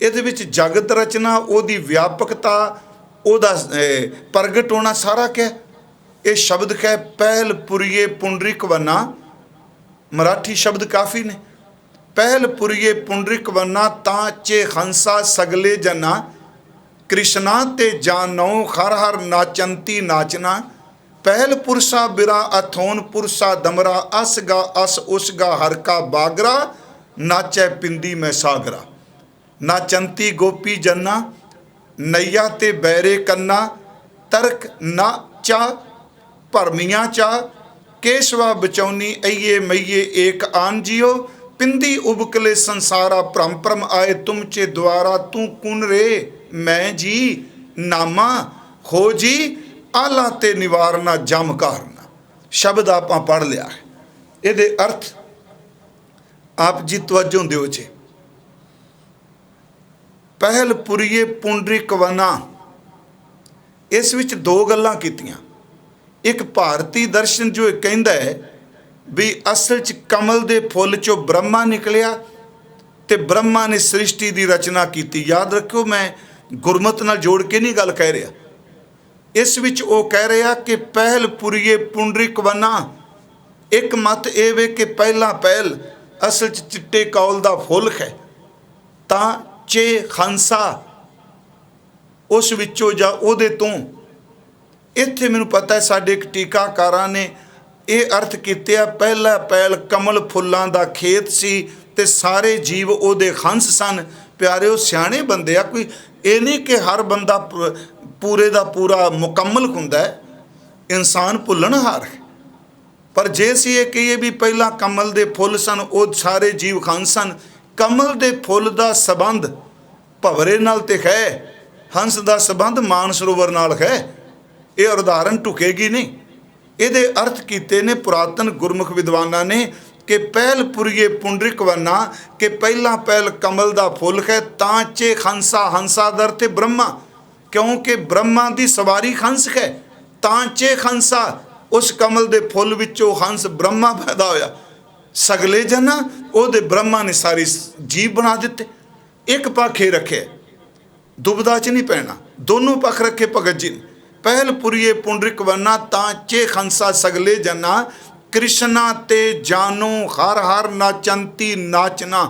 इहदे विच जगत रचना, ओदी व्यापकता, ओदा प्रगट होना सारा क्या ये शब्द है। पहल पुरिये पुंडरिक वना, मराठी शब्द काफ़ी ने। पहल पुरिये पुंडरिक वना, तांचे हंसा सगले जना, कृष्णा ते जानो हर हर नाचंती नाचना। पहल पुरुषा बिरा अथोन पुरुषा दमरा, असगा अस उसगा हर का बागरा, नाचै पिंदी में सागरा। नाचंती गोपी जन्ना, नैया ते बैरे कन्ना, तर्क ना चा भरमियाँ चा, केशवा बचौनी अइये मैये एक आन जियो, पिंदी उबकले संसारा भ्रम भ्रम आए तुमचे द्वारा, तू कुन रे मैं जी नामा, हो जी आला ते निवारना जम कारना। शब्द आप पढ़ लिया है, ये अर्थ आप जी तवज्जो दिओ जे। पहल पुरिये पुंडरिक वना, इस विच दो गल्लां कीतियां। एक भारती दर्शन जो कहता है भी असल च कमल दे फुल चो ब्रह्मा निकलिया ते ब्रह्मा ने सृष्टि की रचना की। याद रखो मैं गुरमत नाल जोड़ के नहीं गल कह रहा। इस विच वो कह रहा कि पहल पुरिये पुंडरिक वना। एक मत ये वे कि पहला पहल असल च चिट्टे कौल दा फुल है, तां चे हंसा उस विचों जा ओदे तों। इत्थे मैनूं पता है साडे एक टीकाकारां ने ये अर्थ कीते, पहला पहल कमल फुल्लां दा खेत सी ते सारे जीव ओदे हंस सन। प्यारे सियाणे बंदे आ, कोई ये नहीं कि हर बंदा पूरे दा पूरा मुकम्मल हुंदा है, इंसान भुल्लणहार है। पर जे असीं ये कहिए भी पहला कमल दे फुल सन, वो सारे जीव हंस सन, कमल दे फुल दा संबंध भवरे नाल ते है, हंस दा संबंध मानसरोवर नाल है। ये उदाहरण ढुकेगी नहीं। ये अर्थ कीते ने पुरातन गुरमुख विद्वाना ने कि पहल पुरिये पुंडरिक वना, कि पहला पहल कमल दा फुल है, तांचे हंसा, हंसा दर ते ब्रह्मा, क्योंकि ब्रह्मा दी सवारी हंस है। तांचे हंसा, उस कमल दे फुल विचों हंस ब्रह्मा पैदा होया। सगले जना ओदे ब्रह्मा ने सारी जीव बना दिते। एक पाखे रखे, दुबदा च नहीं पैना, दोनों पख रखे भगत जी ने। पहल पुरिये पुंडरिक वना, तांचे हंसा सगले जना, कृष्णा ते जानो हर हर नाचंती नाचना।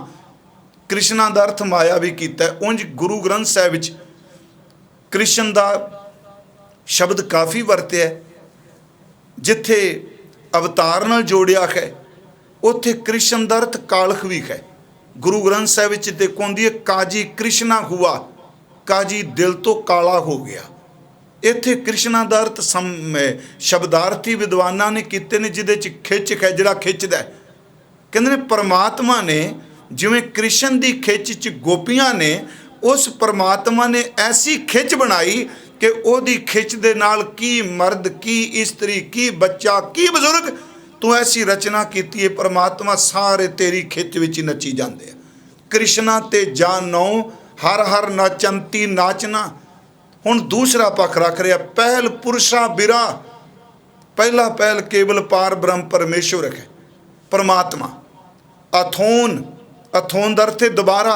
कृष्णा का अर्थ माया भी किया। उंज गुरु ग्रंथ साहिब विच कृष्ण का शब्द काफ़ी वरत्या है। जिथे अवतार नाल जोड़िया है उत्थे कृष्ण का अर्थ कालख भी है। गुरु ग्रंथ साहिब विच देखो आउंदी है, काजी कृष्णा हुआ, काजी दिल तो काला हो गया। इत्थे कृष्णा का अर्थ शब्दार्थी विद्वाना ने किते ने, जिहदे च खिच है, जिहड़ा खिचदा है। कहंदे ने परमात्मा ने जिवें कृष्ण की खिच च गोपियां ने, उस परमात्मा ने ऐसी खिच बनाई कि ओदी खिच दे नाल की मर्द, की स्त्री, की बच्चा, की बजुर्ग, तू ऐसी रचना की है परमात्मा, सारे तेरी खिच विच नची जाते हैं। कृष्णा ते जानो हर हर नाचंती नाचना। हुण दूसरा पक्ष रख रहा, पहल पुरुषा बिरा, पहला पहल केवल पार ब्रह्म परमेश्वर है, परमात्मा। अथोन, अथोन दर्थे दोबारा,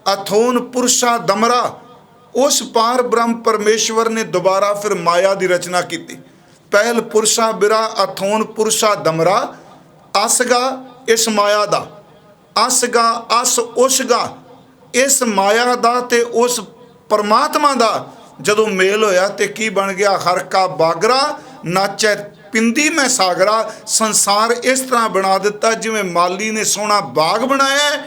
अथोन पुरुषा दमरा, उस पार ब्रह्म परमेश्वर ने दोबारा फिर माया की रचना की। पहल पुरुषा बिरा, अथोन पुरुषा दमरा, असगा इस माया दा, असगा अस उसगा, इस माया दा ते उस परमात्मा दा जदों मेल होया ते की बन गया, हर का बागरा, नाचै पिंदी में सागरा। संसार इस तरह बना दिता जिवें माली ने सोहना बाग बनाया है,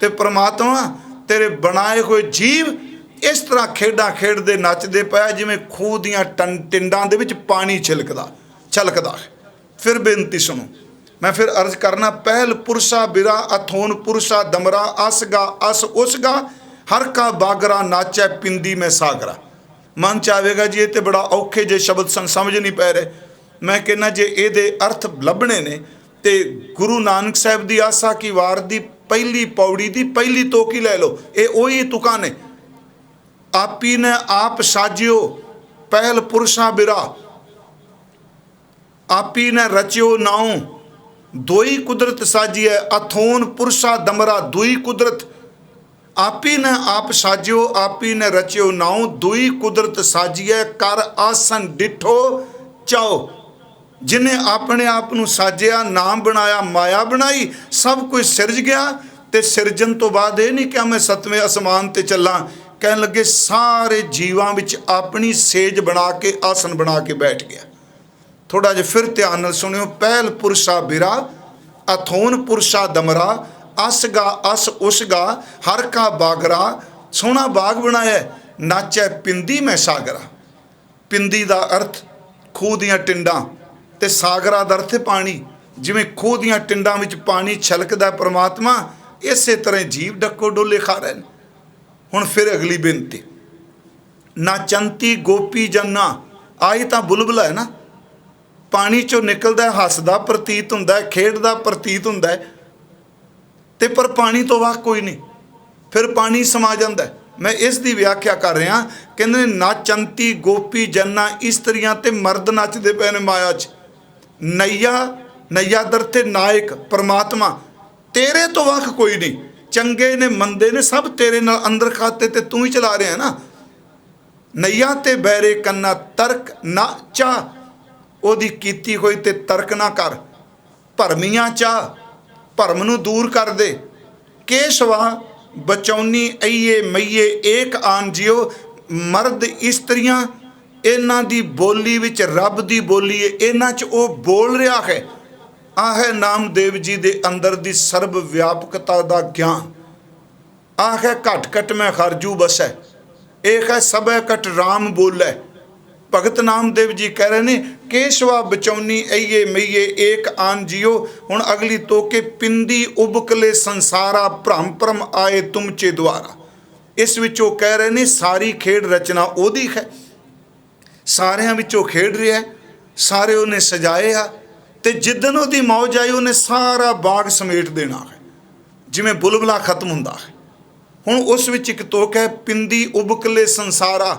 ते परमात्मा तेरे बनाए हुए जीव इस तरह खेडां खेडदे नचदे पए जिवें खूह दीआं टिंडां दे विच पानी छलकदा है। फिर बेनती सुनो, मैं फिर अर्ज करना, पहल पुरुषा बिरा, अथोन पुरुषा दमरा, असगा अस उसगा, हर का बागरा, नाचै पिंदी में सागरा। मन च आवेगा जी ये तो बड़ा औखे जे शब्द सन, समझ नहीं पै रहे। मैं कहना जे ये अर्थ लभने ने तो गुरु नानक साहब की आसा की वार की पहली पौड़ी की पहली तुक ही लै लो, ये उही तुकां ने। आपी ने आप साजियो पहल पुरुषा बिरा, आपी ने रचियो नाऊ दोई कुदरत साजी है, अथोन पुरुषा दमरा दुई कुदरत। आपी ने आप साजियो आपी ने रचियो नाऊ दुई कुदरत साजी है, कर आसन डिठो चाओ। जिन्हें अपने आप नूं साजिया, नाम बनाया, माया बनाई, सब कुछ सिरज गया। तो सिरजन तो बाद ये नहीं कि मैं सतवें आसमान ते चला, कह लगे सारे जीवां विच अपनी सेज बना के आसन बना के बैठ गया। थोड़ा जिहा फिर ध्यान नाल सुनियो। पहल पुरुषा बिरा, अथोन पुरुषा दमरा, असगा अस उसगा, हर का बागरा। सोहना बाग बनाया, नाचै पिंदी मैं सागरा। पिंदी का अर्थ खूह दियां टिंडां ते सागरा दा अर्थ पानी। जिवें खूह दियां टिंडां विच पानी छलकदा परमात्मा, इसे तरह जीव डक्को डोले खा रहे हैं। हुण फिर अगली बेनती, नाचंती गोपी जन्ना। आई तां बुलबुला है ना, पानी चों निकलदा है, हसदा प्रतीत हुंदा है, खेडदा प्रतीत हुंदा है, ते पर पानी तो वाह कोई नहीं, फिर पानी समा जांदा है। मैं इसकी व्याख्या कर रहा, कहंदे नाचंती गोपी जन्ना, इस्त्रियां ते मर्द नचदे पे ने माया च। नैया नैया दर ते नायक परमात्मा, तेरे तो वख कोई नहीं। चंगे ने मंदे ने सब तेरे नाल अंदर खाते ते तू ही चला रहा है ना। नैया ते बैरे कन्ना तर्क ना चा, ओदी कीती होई ते तर्क ना कर। भरमियां चा, भरम नूं दूर कर दे। केशवा बचौनी अईए मईए एक आन जियो। मर्द इस्त्रियां इन्हां दी बोली विच रब दी बोली है, इन्हां च वो बोल रहा है। आ है नामदेव जी दे अंदर दी सर्व व्यापकता दा ज्ञान। आ है घट घट मैं खरजू बसै, एक है सब घट राम बोलै। भगत नामदेव जी कह रहे ने, केशवा बचौनी अईए मईए एक आन जियो। हुण अगली तो के पिंदी उबकले संसारा, भ्रम भ्रम आए तुम चे द्वारा। इस विचों कह रहे ने सारी खेड रचना ओदी है, सारियां विचों खेड रहा है, सारे उन्हें सजाए आ। ते जिदन ओदी मौज आई उन्हें सारा बाग समेट देना है, जिवें बुलबुला खत्म हुंदा है। हुण उस विच एक तुक है, पिंदी उबकले संसारा,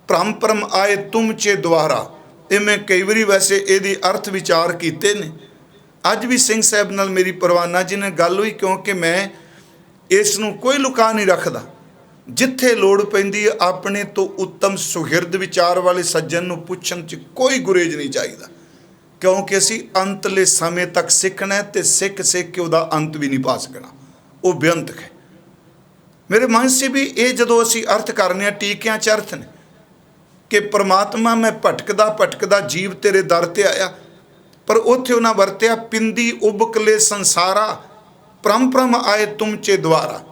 भ्रम भ्रम आए तुम चे द्वारा। ये मैं कई बारी वैसे ये अर्थ विचार किए ने। अज भी सिंह साहब नाल मेरी परवाना जी ने गल हुई, क्योंकि मैं इसनूं कोई लुका नहीं रखदा। जिथे लोड़ पैंदी अपने तो उत्तम सुहिरद विचार वाले सज्जन नूं पुछण च कोई गुरेज नहीं चाहिए, क्योंकि असी अंतले समय तक सीखना है, तो सिख सिख के उहदा अंत भी नहीं पा सकना, वो बेअंत है। मेरे मन से भी ये जदों असी अर्थ करने टीकियां च अर्थ ने कि परमात्मा मैं भटकदा भटकदा जीव तेरे दर ते आया, पर उत्थे उन्हां वरतिया पिंदी उबकले संसारा, भ्रम भ्रम आए तुम चे द्वारा।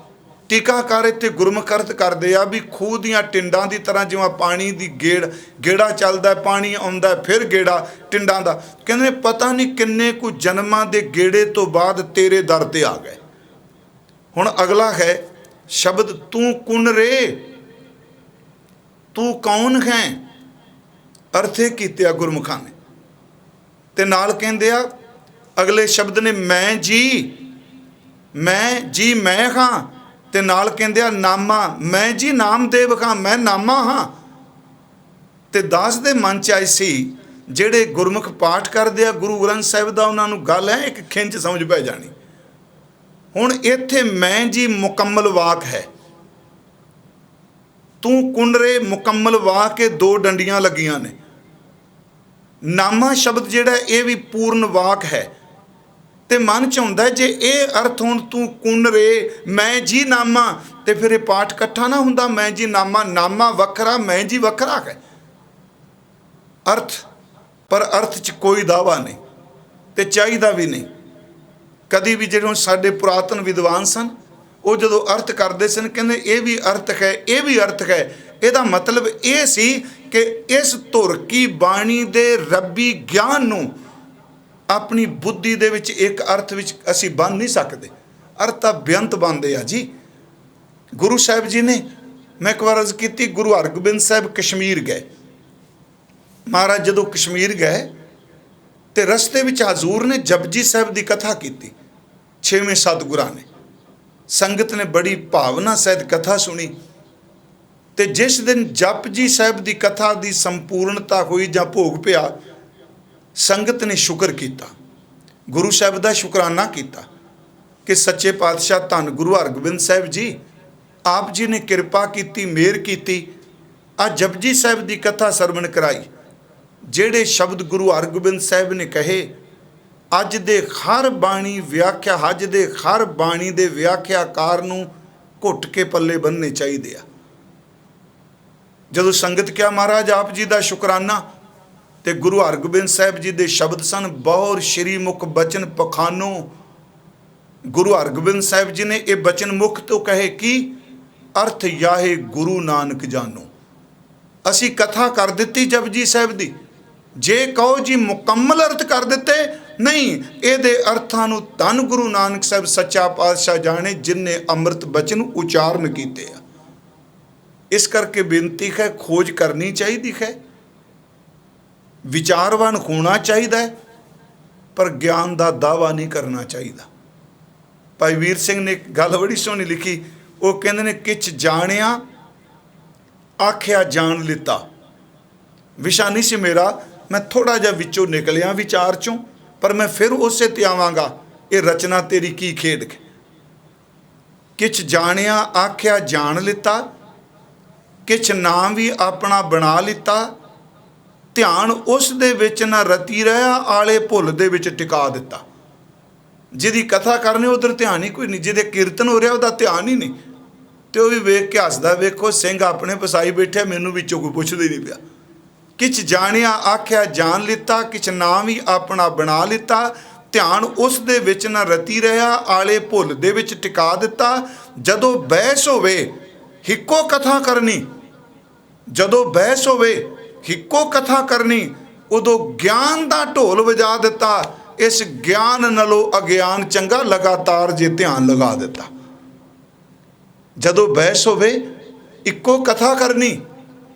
टीकाकार इत्थे गुरमुख अर्थ करदे आ भी खूह दियां टिंडां दी तरह, जिवें पानी दी गेड़ा चलदा है, पानी आउंदा है, फिर गेड़ा टिंडां दा। कहंदे पता नहीं किन्ने कु जन्मां दे गेड़े तो बाद तेरे दर ते आ गए। हुण अगला है शब्द, तू कुण रे, तू कौन है। अर्थे कीते गुरमुखां ने, ते नाल कहंदे आ अगले शब्द ने मैं जी मैं हाँ, ते नाल कहंदे आ नामा, मैं जी नामदेव हाँ, मैं नामा हाँ। ते दास दे मन च आई सी, जेड़े गुरमुख पाठ करदे आ गुरु ग्रंथ साहिब दा, उन्हां नूं गल है एक खिंच समझ पै जानी। हुण इत्थे मैं जी मुकम्मल वाक है, तू कुंडरे मुकम्मल वाक के दो डंडियां लगियां ने। नामा शब्द जिहड़ा ये भी पूर्ण वाक है, ते मन च हुंदा जे ये अर्थ हुण तू कुण रे मैं जी नामा, ते फिर ये पाठ इकट्ठा ना हुंदा। मैं जी नामा, नामा वखरा मैं जी वखरा है अर्थ, पर अर्थ च कोई दावा नहीं ते चाहिदा भी नहीं। कदी भी जिहड़े साडे पुरातन विद्वान सन, वो जदों अर्थ करते सन कहंदे ये भी अर्थ है, ये भी अर्थ है। ਇਹਦਾ मतलब ये सी कि इस धुर की बाणी दे रब्बी ज्ञान नूं अपनी बुद्धि दे विच एक अर्थ विच असी बन नहीं सकते। अर्थ तां बेअंत बनदे आ जी। गुरु साहिब जी ने मैं एक बार अर्ज की, गुरु हरगोबिंद साहब कश्मीर गए। महाराज जदों कश्मीर गए तो रस्ते विच हजूर ने जपजी साहब की कथा की। 6वें सतगुरां ने, संगत ने बड़ी भावना सहित कथा सुनी। तो जिस दिन जपजी साहब की कथा की संपूर्णता हुई जां भोग पिया, संगत ने शुक्र किया, गुरु साहब का शुकराना किया कि सच्चे पातशाह धन गुरु हरगोबिंद साहब जी, आप जी ने किरपा की, मेहर की, आ जपजी साहब की कथा सरवण कराई। ਜਿਹੜੇ शब्द गुरु हरगोबिंद साहब ने कहे, अज दे हर बाणी व्याख्या, अज दे हर बाणी दे व्याख्याकार नूं घुट के पल्ले बन्नने चाहिए। जदों संगत क्या महाराज आप जी का शुकराना, तो गुरु हरगोबिंद साहब जी के शब्द सन, बहुर श्री मुख बचन पखानो। गुरु हरगोबिंद साहब जी ने यह बचन मुख तो कहे कि अर्थ याहे गुरु नानक जानो। असी कथा कर दी जपजी साहब की, जे कहो जी मुकम्मल अर्थ कर दिते नहीं, ये अर्थां नूं धन गुरु नानक साहब सच्चा पातशाह जाने जिन्हें अमृत बचन उचारण किए। इस करके बेनती है, खोज करनी चाहिए है, विचारवान होना चाहिए, पर ज्ञान का दावा नहीं करना चाहिए। भाई वीर सिंह ने गल बड़ी सोहनी लिखी, वो कहते ने किच जानिया आख्या जान लिता। विशा नहीं सी मेरा, मैं थोड़ा जा विचों निकलिया विचार चों, पर मैं फिर उसे ते आवांगा। ये रचना तेरी की खेड। किच जानिया आख्या जान लिता, किच नाम भी अपना बना लिता, ध्यान उस दे विच ना रती रहा, आले भुल दे विच टिका दिता। जिहदी कथा करनी उधर ध्यान ही कोई नहीं, जिहदे कीर्तन हो रहा उहदा ध्यान ही नहीं, तो भी वेख के हसदा, वेखो सिंह अपने फसाई बैठे, मैनू विचों कोई पुछदा ही नहीं पिया। किच जानिया आख्या जान लिता, किच नाम ही अपना बना लिता, ध्यान उस दे विच ना रती रहा, आले भुल दे विच टिका दिता। जदों बहस होवे हिक्को कथा करनी, जदों बहस होवे हिक्को कथा करनी, उदों ज्ञान दा ढोल वजा दिता। इस ज्ञान नालों अज्ञान चंगा, लगातार जे ध्यान लगा दिता। जदों बहस होवे इक्को कथा करनी,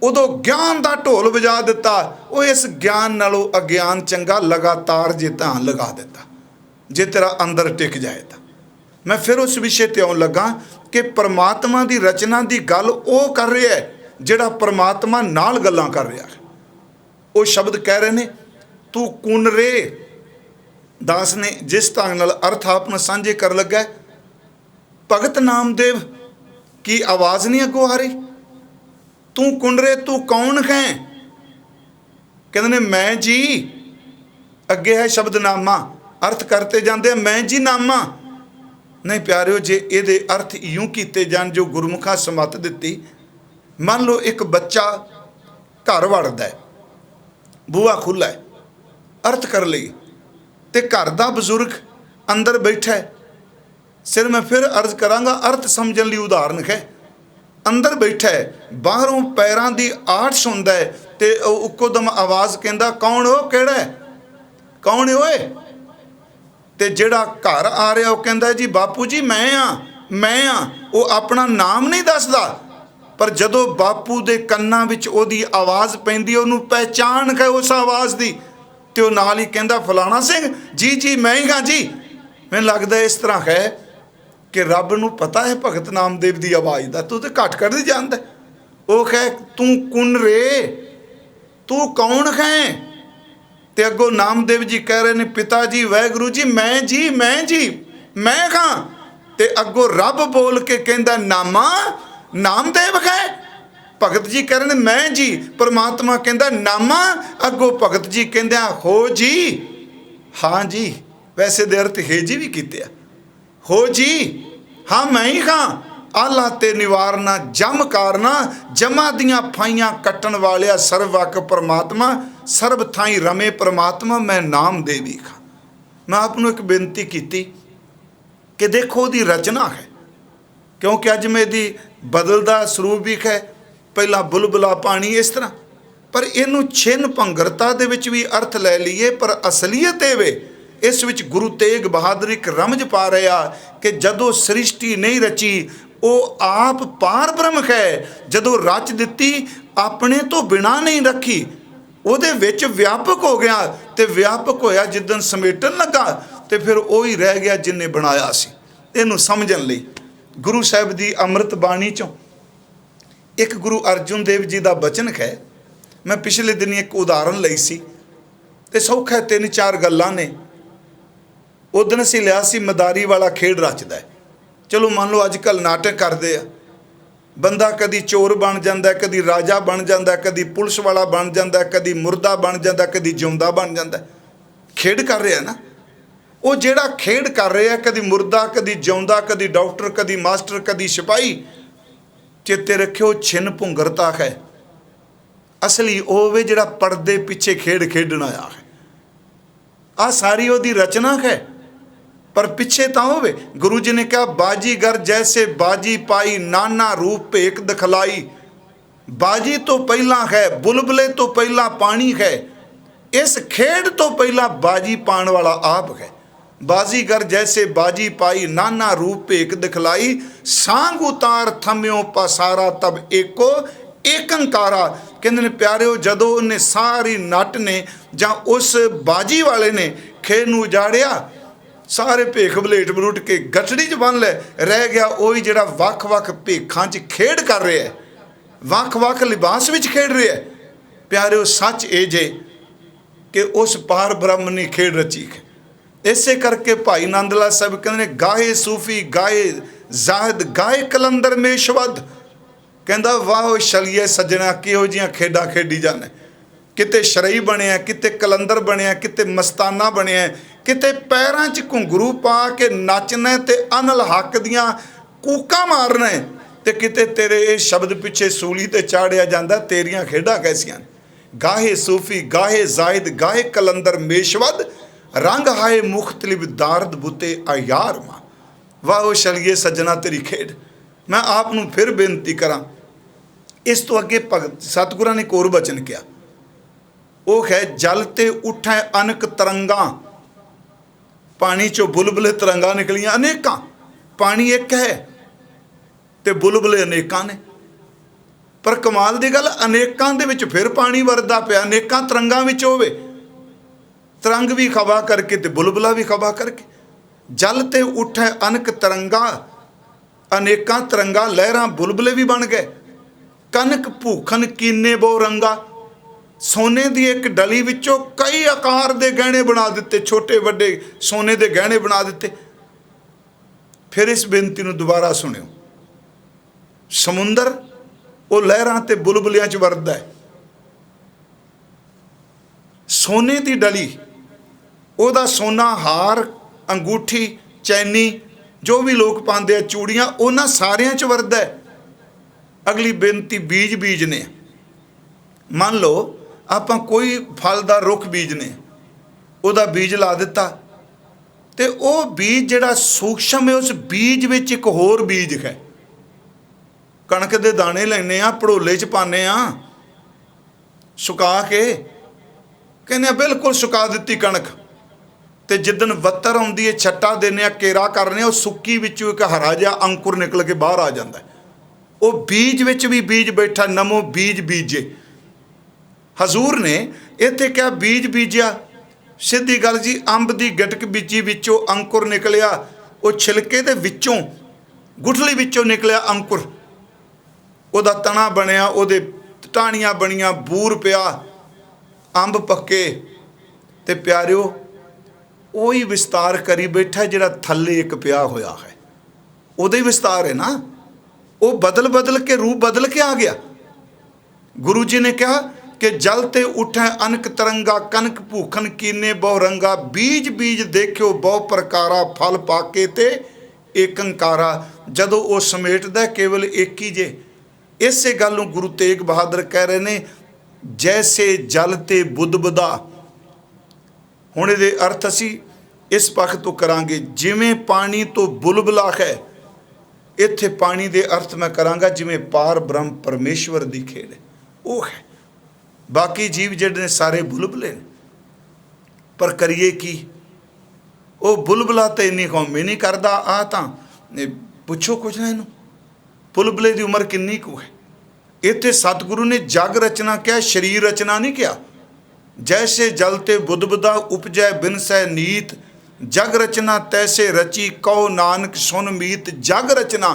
उदों ज्ञान का ढोल वजा दिता। वो इस ज्ञान नालों अज्ञान चंगा, लगातार जे ध्यान लगा दिता। जे तेरा अंदर टिक जाए तो मैं फिर उस विषय ते आउण लगा कि परमात्मा की रचना की गल वो कर रहा है जिहड़ा परमात्मा नाल गल्लां कर रहा है। वो शब्द कह रहे ने, तू कुन रे। दास ने जिस ढंग नाल अर्थ आप में साझे कर लगा, भगत नामदेव की आवाज़ नहीं अगों आ रही। तू कुंडरे, तू कौन है? कहते ने मैं जी, अगे है शब्दनामा, अर्थ करते जाते मैं जी नामा। नहीं प्यारिओ, जे ये अर्थ यूं किए जान जो गुरमुखा समत दी। मान लो एक बच्चा घर वड़दा है, बूहा खुला है, अर्थ कर ली, तो घर का बजुर्ग अंदर बैठा है। सिर मैं फिर अर्ज करांगा, अर्थ समझण लई उदाहरण है। अंदर बैठा है, बाहरों पैरों की आठ सुनता है, तो उकोदम आवाज़ कहता कौन हो, केड़ा है, कौन है ओए। तो जिहड़ा घर आ रहा वह कहता जी बापू जी मैं हाँ, मैं हाँ। वो अपना नाम नहीं दसदा, पर जदों बापू दे कन्नां विच ओदी आवाज़ पैंदी, उहनूं पहचान है उस आवाज़ की, तो नाल ही कहता फलाना सिंह जी जी मैं ही हाँ जी। मैनूं लगदा इस तरह है कि रब नूं पता है भगत नामदेव की आवाज़ का, तू तो घट कर ही जानता। वो कह तू कुन रे, तू कौन है। तो अगों नामदेव जी कह रहे ने, पिता जी वाहिगुरू जी मैं जी, मैं जी मैं हाँ। तो अगों रब बोल के कहता नामा, नामदेव है। भगत जी कह रहे मैं जी, परमात्मा कहता नामा। अगों भगत जी कहते हो जी, हाँ जी। वैसे दे अर्थ हे जी भी किते हो जी, हाँ मैं ही हाँ। आला ते निवारना जम कारना, जमा दियाँ फाइयां कट्टन वालिया सर्ववक परमात्मा, सर्व थाई रमे परमात्मा मैं नाम देवी खां। मैं आपनों एक बेनती की कि देखो दी रचना है, क्योंकि अज में दी बदलदा स्वरूप भी है, पहला बुलबुला पानी इस तरह, पर इनू छिन्न भंगरता दे विच भी अर्थ लै लीए, पर असलीयत एवे इस विच गुरु तेग बहादुर एक रमज पा रहा कि जदों सृष्टि नहीं रची ਉਹ ਆਪ ਪਾਰ ਬ੍ਰਹਮ ਹੈ। ਜਦੋਂ ਰਚ ਦਿੱਤੀ ਆਪਣੇ ਤੋਂ ਬਿਨਾ ਨਹੀਂ ਰੱਖੀ, ਉਹਦੇ ਵਿੱਚ ਵਿਆਪਕ ਹੋ ਗਿਆ। ਤੇ ਵਿਆਪਕ ਹੋਇਆ ਜਿੱਦਣ ਸਮੇਟਣ ਲੱਗਾ ਤੇ ਫਿਰ ਉਹੀ ਰਹਿ ਗਿਆ ਜਿੰਨੇ ਬਣਾਇਆ ਸੀ। ਇਹਨੂੰ ਸਮਝਣ ਲਈ ਗੁਰੂ ਸਾਹਿਬ ਦੀ ਅੰਮ੍ਰਿਤ ਬਾਣੀ ਚੋਂ ਇੱਕ ਗੁਰੂ ਅਰਜਨ ਦੇਵ ਜੀ ਦਾ ਬਚਨ ਹੈ। ਮੈਂ ਪਿਛਲੇ ਦਿਨ ਇੱਕ ਉਦਾਹਰਨ ਲਈ ਸੀ ਤੇ ਸੌਖਾ 3-4 ਗੱਲਾਂ ਨੇ। ਉਦਣ ਅਸੀਂ ਲਿਆ ਸੀ ਮਦਾਰੀ ਵਾਲਾ ਖੇਡ ਰਚਦਾ। ਚਲੋ ਮੰਨ ਲਓ ਅੱਜ ਕੱਲ੍ਹ ਨਾਟਕ ਕਰਦੇ ਆ, ਬੰਦਾ ਕਦੀ ਚੋਰ ਬਣ ਜਾਂਦਾ, ਕਦੀ ਰਾਜਾ ਬਣ ਜਾਂਦਾ, ਕਦੀ ਪੁਲਿਸ ਵਾਲਾ ਬਣ ਜਾਂਦਾ, ਕਦੀ ਮੁਰਦਾ ਬਣ ਜਾਂਦਾ, ਕਦੀ ਜਿਉਂਦਾ ਬਣ ਜਾਂਦਾ। ਖੇਡ ਕਰ ਰਿਹਾ ਨਾ। ਉਹ ਜਿਹੜਾ ਖੇਡ ਕਰ ਰਿਹਾ, ਕਦੀ ਮੁਰਦਾ, ਕਦੀ ਜਿਉਂਦਾ, ਕਦੀ ਡਾਕਟਰ, ਕਦੀ ਮਾਸਟਰ, ਕਦੀ ਸਿਪਾਹੀ, ਚੇਤੇ ਰੱਖਿਓ ਛਿਨ ਭੁੰਗਰਤਾ ਹੈ। ਅਸਲੀ ਉਹ ਵੇ ਜਿਹੜਾ ਪਰਦੇ ਪਿੱਛੇ ਖੇਡ ਖੇਡਣ ਆਇਆ ਹੈ। ਆਹ ਸਾਰੀ ਉਹਦੀ ਰਚਨਾ ਹੈ, ਪਰ ਪਿੱਛੇ ਤਾਂ ਹੋਵੇ। ਗੁਰੂ ਜੀ ਨੇ ਕਿਹਾ ਬਾਜੀਗਰ ਜੈਸੇ ਬਾਜੀ ਪਾਈ, ਨਾਨਾ ਰੂਪ ਭੇਖ ਦਿਖਲਾਈ। ਬਾਜੀ ਤੋਂ ਪਹਿਲਾਂ ਹੈ ਬੁਲਬਲੇ, ਤੋਂ ਪਹਿਲਾਂ ਪਾਣੀ ਹੈ। ਇਸ ਖੇਡ ਤੋਂ ਪਹਿਲਾਂ ਬਾਜੀ ਪਾਉਣ ਵਾਲਾ ਆਪ ਹੈ। ਬਾਜੀਗਰ ਜੈਸੇ ਬਾਜੀ ਪਾਈ, ਨਾਨਾ ਰੂਪ ਭੇਖ ਦਿਖਲਾਈ। ਸਾਂਗ ਉਤਾਰ ਥੰਮਿਓ ਪਸਾਰਾ, ਤਬ ਏਕੋ ਏਕੰਕਾਰਾ। ਕਹਿੰਦੇ ਨੇ ਪਿਆਰਿਓ, ਜਦੋਂ ਉਹਨੇ ਸਾਰੀ ਨੱਟ ਨੇ ਜਾਂ ਉਸ ਬਾਜੀ ਵਾਲੇ ਨੇ ਖੇਡ ਨੂੰ ਉਜਾੜਿਆ, ਸਾਰੇ ਭੇਖ ਬਲੇਟ ਬਲੂਟ ਕੇ ਗੱਠੜੀ 'ਚ ਬੰਨ ਲੈ, ਰਹਿ ਗਿਆ ਉਹੀ ਜਿਹੜਾ ਵੱਖ-ਵੱਖ ਭੇਖਾਂ 'ਚ ਖੇਡ ਕਰ ਰਿਹਾ ਹੈ, ਵੱਖ-ਵੱਖ ਲਿਬਾਸ ਵਿੱਚ ਖੇਡ ਰਿਹਾ ਹੈ। ਪਿਆਰਿਓ, ਸੱਚ ਇਹ ਜੇ ਕਿ ਉਸ ਪਾਰ ਬ੍ਰਹਮ ਨੇ ਖੇਡ ਰਚੀ ਹੈ। ਇਸੇ ਕਰਕੇ ਭਾਈ ਨੰਦ ਲਾਲ ਸਾਹਿਬ ਕਹਿੰਦੇ ਨੇ ਗਾਏ ਸੂਫੀ ਗਾਏ ਜ਼ਾਹਿਦ ਗਾਏ ਕਲੰਦਰ ਮੇਸ਼ਵਦ। ਕਹਿੰਦਾ ਵਾਹ ਛਲੀਏ ਸੱਜਣਾ, ਕਿਹੋ ਜਿਹੀਆਂ ਖੇਡਾਂ ਖੇਡੀ ਜਾਂਦੇ। ਕਿਤੇ ਸ਼ਰਈ ਬਣਿਆ, ਕਿਤੇ ਕਲੰਦਰ ਬਣਿਆ, ਕਿਤੇ ਮਸਤਾਨਾ ਬਣਿਆ, ਕਿਤੇ ਪੈਰਾਂ 'ਚ ਘੁੰਗਰੂ ਪਾ ਕੇ ਨੱਚਣਾ ਤੇ ਅਨਲ ਹੱਕ ਦੀਆਂ ਕੂਕਾਂ ਮਾਰਨਾ, ਤੇ ਕਿਤੇ ਤੇਰੇ ਇਹ ਸ਼ਬਦ ਪਿੱਛੇ ਸੂਲੀ ਤੇ ਚਾੜਿਆ ਜਾਂਦਾ। ਤੇਰੀਆਂ ਖੇਡਾਂ ਕੈਸੀਆਂ ਨੇ? ਗਾਹੇ ਸੂਫੀ ਗਾਹੇ ਜ਼ਾਹਿਦ ਗਾਹੇ ਕਲੰਦਰ ਮੇਸ਼ਵਦ, ਰੰਗ ਹਾਏ ਮੁਖਤਲਿਫ ਦਾਰਦ ਬੁੱਤੇ ਆਯਾਰ ਮਾਂ। ਵਾਹ ਛਲੀਏ ਸੱਜਣਾ ਤੇਰੀ ਖੇਡ। ਮੈਂ ਆਪ ਨੂੰ ਫਿਰ ਬੇਨਤੀ ਕਰਾਂ, ਇਸ ਤੋਂ ਅੱਗੇ ਭਗਤ ਸਤਿਗੁਰਾਂ ਨੇ ਇੱਕ ਹੋਰ ਬਚਨ ਕਿਹਾ, ਉਹ ਹੈ ਜਲ ਤੇ ਉਠੈ ਅਨਕ ਤਰੰਗਾਂ। ਪਾਣੀ 'ਚੋਂ ਬੁਲਬੁਲੇ ਤਰੰਗਾਂ ਨਿਕਲੀਆਂ ਅਨੇਕਾਂ। ਪਾਣੀ ਇੱਕ ਹੈ ਤੇ ਬੁਲਬੁਲੇ ਅਨੇਕਾਂ ਨੇ। ਪਰ ਕਮਾਲ ਦੀ ਗੱਲ, ਅਨੇਕਾਂ ਦੇ ਵਿੱਚ ਫਿਰ ਪਾਣੀ ਵਰਦਾ ਪਿਆ। ਅਨੇਕਾਂ ਤਰੰਗਾਂ ਵਿੱਚ ਹੋਵੇ, ਤਰੰਗ ਵੀ ਖਵਾ ਕਰਕੇ ਤੇ ਬੁਲਬੁਲਾ ਵੀ ਖਵਾ ਕਰਕੇ। ਜਲ ਤੇ ਉਠੈ ਅਨਕ ਤਰੰਗਾਂ, ਅਨੇਕਾਂ ਤਰੰਗਾਂ ਲਹਿਰਾਂ ਬੁਲਬੁਲੇ ਵੀ ਬਣ ਗਏ। ਕਨਕ ਭੂਖਨ ਕੀਨੇ ਬੋ ਰੰਗਾ, ਸੋਨੇ ਦੀ ਇੱਕ ਡਲੀ ਵਿੱਚੋਂ ਕਈ ਆਕਾਰ ਦੇ ਗਹਿਣੇ ਬਣਾ ਦਿੱਤੇ, ਛੋਟੇ ਵੱਡੇ ਸੋਨੇ ਦੇ ਗਹਿਣੇ ਬਣਾ ਦਿੱਤੇ। ਫਿਰ ਇਸ ਬੇਨਤੀ ਨੂੰ ਦੁਬਾਰਾ ਸੁਣਿਓ। ਸਮੁੰਦਰ ਉਹ ਲਹਿਰਾਂ ਤੇ ਬੁਲਬੁਲਿਆਂ 'ਚ ਵਰਦਾ ਹੈ। ਸੋਨੇ ਦੀ ਡਲੀ, ਉਹਦਾ ਸੋਨਾ ਹਾਰ, ਅੰਗੂਠੀ, ਚੈਨੀ, ਜੋ ਵੀ ਲੋਕ ਪਾਉਂਦੇ ਆ, ਚੂੜੀਆਂ, ਉਹਨਾਂ ਸਾਰਿਆਂ 'ਚ ਵਰਦਾ ਹੈ। ਅਗਲੀ ਬੇਨਤੀ ਬੀਜ ਨੇ। ਮੰਨ ਲਓ ਆਪਾਂ ਕੋਈ ਫਲ ਦਾ ਰੁੱਖ ਬੀਜਨੇ, ਉਹਦਾ ਬੀਜ ਲਾ ਦਿੱਤਾ, ਤੇ ਉਹ ਬੀਜ ਜਿਹੜਾ ਸੂਖਸ਼ਮ ਹੈ, ਉਸ ਬੀਜ ਵਿੱਚ ਇੱਕ ਹੋਰ ਬੀਜ ਹੈ। ਕਣਕ ਦੇ ਦਾਣੇ ਲੈਂਦੇ ਆ, ਭੜੋਲੇ 'ਚ ਪਾਉਂਦੇ ਆ, ਸੁਕਾ ਕੇ, ਕਹਿੰਦੇ ਆ ਬਿਲਕੁਲ ਸੁਕਾ ਦਿੱਤੀ ਕਣਕ, ਤੇ ਜਿੱਦਣ ਵੱਤਰ ਆਉਂਦੀ ਹੈ ਛੱਟਾ ਦਿੰਦੇ ਆ, ਕੇਰਾ ਕਰਨੇ, ਉਹ ਸੁੱਕੀ ਵਿੱਚੋਂ ਇੱਕ ਹਰਾ ਜਿਹਾ ਅੰਕੁਰ ਨਿਕਲ ਕੇ ਬਾਹਰ ਆ ਜਾਂਦਾ। ਉਹ ਬੀਜ ਵਿੱਚ ਵੀ ਬੀਜ ਬੈਠਾ। ਨਮੋ ਬੀਜ ਬੀਜੇ। ਹਜ਼ੂਰ ਨੇ ਇੱਥੇ ਕਿਹਾ ਬੀਜ ਬੀਜਿਆ। ਸਿੱਧੀ ਗੱਲ ਜੀ, ਅੰਬ ਦੀ ਗਟਕ ਬੀਜੀ ਵਿੱਚੋਂ ਅੰਕੁਰ ਨਿਕਲਿਆ, ਉਹ ਛਿਲਕੇ ਦੇ ਵਿੱਚੋਂ, ਗੁਠਲੀ ਵਿੱਚੋਂ ਨਿਕਲਿਆ ਅੰਕੁਰ, ਉਹਦਾ ਤਣਾ ਬਣਿਆ, ਉਹਦੇ ਟਾਹਣੀਆਂ ਬਣੀਆਂ, ਬੂਰ ਪਿਆ, ਅੰਬ ਪੱਕੇ। ਤੇ ਪਿਆਰਿਓ, ਉਹੀ ਵਿਸਤਾਰ ਕਰੀ ਬੈਠਾ ਜਿਹੜਾ ਥੱਲੇ ਇੱਕ ਪਿਆ ਹੋਇਆ ਹੈ। ਉਹਦਾ ਹੀ ਵਿਸਤਾਰ ਹੈ ਨਾ। ਉਹ ਬਦਲ ਬਦਲ ਕੇ ਰੂਪ ਬਦਲ ਕੇ ਆ ਗਿਆ। ਗੁਰੂ ਜੀ ਨੇ ਕਿਹਾ ਕਿ ਜਲ ਤੇ ਉਠੈ ਅਨਕ ਤਰੰਗਾ, ਕਨਕ ਭੂਖਨ ਕੀਨੇ ਬਹੁ ਰੰਗਾ। ਬੀਜ ਬੀਜ ਦੇਖਿਓ ਬਹੁ ਪ੍ਰਕਾਰਾ, ਫਲ ਪਾਕੇ ਤੇ ਏਕੰਕਾਰਾ। ਜਦੋਂ ਉਹ ਸਮੇਟਦਾ ਕੇਵਲ ਇੱਕ ਹੀ ਜੇ। ਇਸੇ ਗੱਲ ਨੂੰ ਗੁਰੂ ਤੇਗ ਬਹਾਦਰ ਕਹਿ ਰਹੇ ਨੇ, ਜੈਸੇ ਜਲ ਤੇ ਬੁੱਧਬੁਦਾ। ਹੁਣ ਇਹਦੇ ਅਰਥ ਅਸੀਂ ਇਸ ਪੱਖ ਤੋਂ ਕਰਾਂਗੇ, ਜਿਵੇਂ ਪਾਣੀ ਤੋਂ ਬੁਲਬੁਲਾ ਹੈ, ਇੱਥੇ ਪਾਣੀ ਦੇ ਅਰਥ ਮੈਂ ਕਰਾਂਗਾ ਜਿਵੇਂ ਪਾਰ ਬ੍ਰਹਮ ਪਰਮੇਸ਼ਵਰ ਦੀ ਖੇਡ ਹੈ, ਉਹ ਹੈ। ਬਾਕੀ ਜੀਵ ਜਿਹੜੇ ਨੇ ਸਾਰੇ ਬੁਲਬੁਲੇ ਨੇ, ਪਰ ਕਰੀਏ ਕੀ? ਉਹ ਬੁਲਬੁਲਾ ਤਾਂ ਇੰਨੀ ਕੌਮੀ ਨਹੀਂ ਕਰਦਾ। ਆ ਤਾਂ ਪੁੱਛੋ ਕੁਝ ਨਾ ਇਹਨੂੰ। बुलबुले की उम्र किन्नी कु है। इत्थे सतगुरु ने जग रचना क्या, शरीर रचना नहीं क्या। जैसे जलते बुदबुदा उपजै बिनसै नीत, जग रचना तैसे रची कहो नानक सुन मीत। जग रचना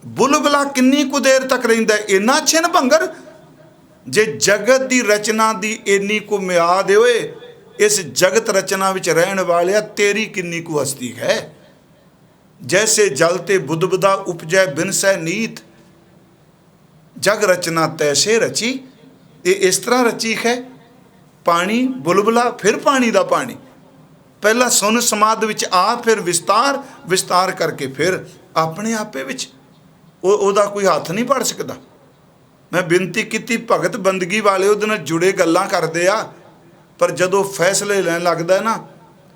बुलबुला किन्नी कु देर तक रहिंदा, इन्ना छिन भंगर। जे जगत की रचना की इन्नी को म्याद होए, इस जगत रचना विच रहन वालिया तेरी किन्नी कु हस्ती है। जैसे जलते बुदबुदा उपजै बिनसै नीत, जग रचना तैसे रची, ये इस तरह रची है। पानी बुलबुला, फिर पानी दा पानी, पहला सुन समाध विच आ, फिर विस्तार, विस्तार करके फिर अपने आपे विच। ओदा कोई हाथ नहीं पड़ सकता। मैं बेनती की भगत बंदगी वाले उहदे नाल जुड़े गल्लां करदे आ, पर जदों फैसले लैन लगदा है ना,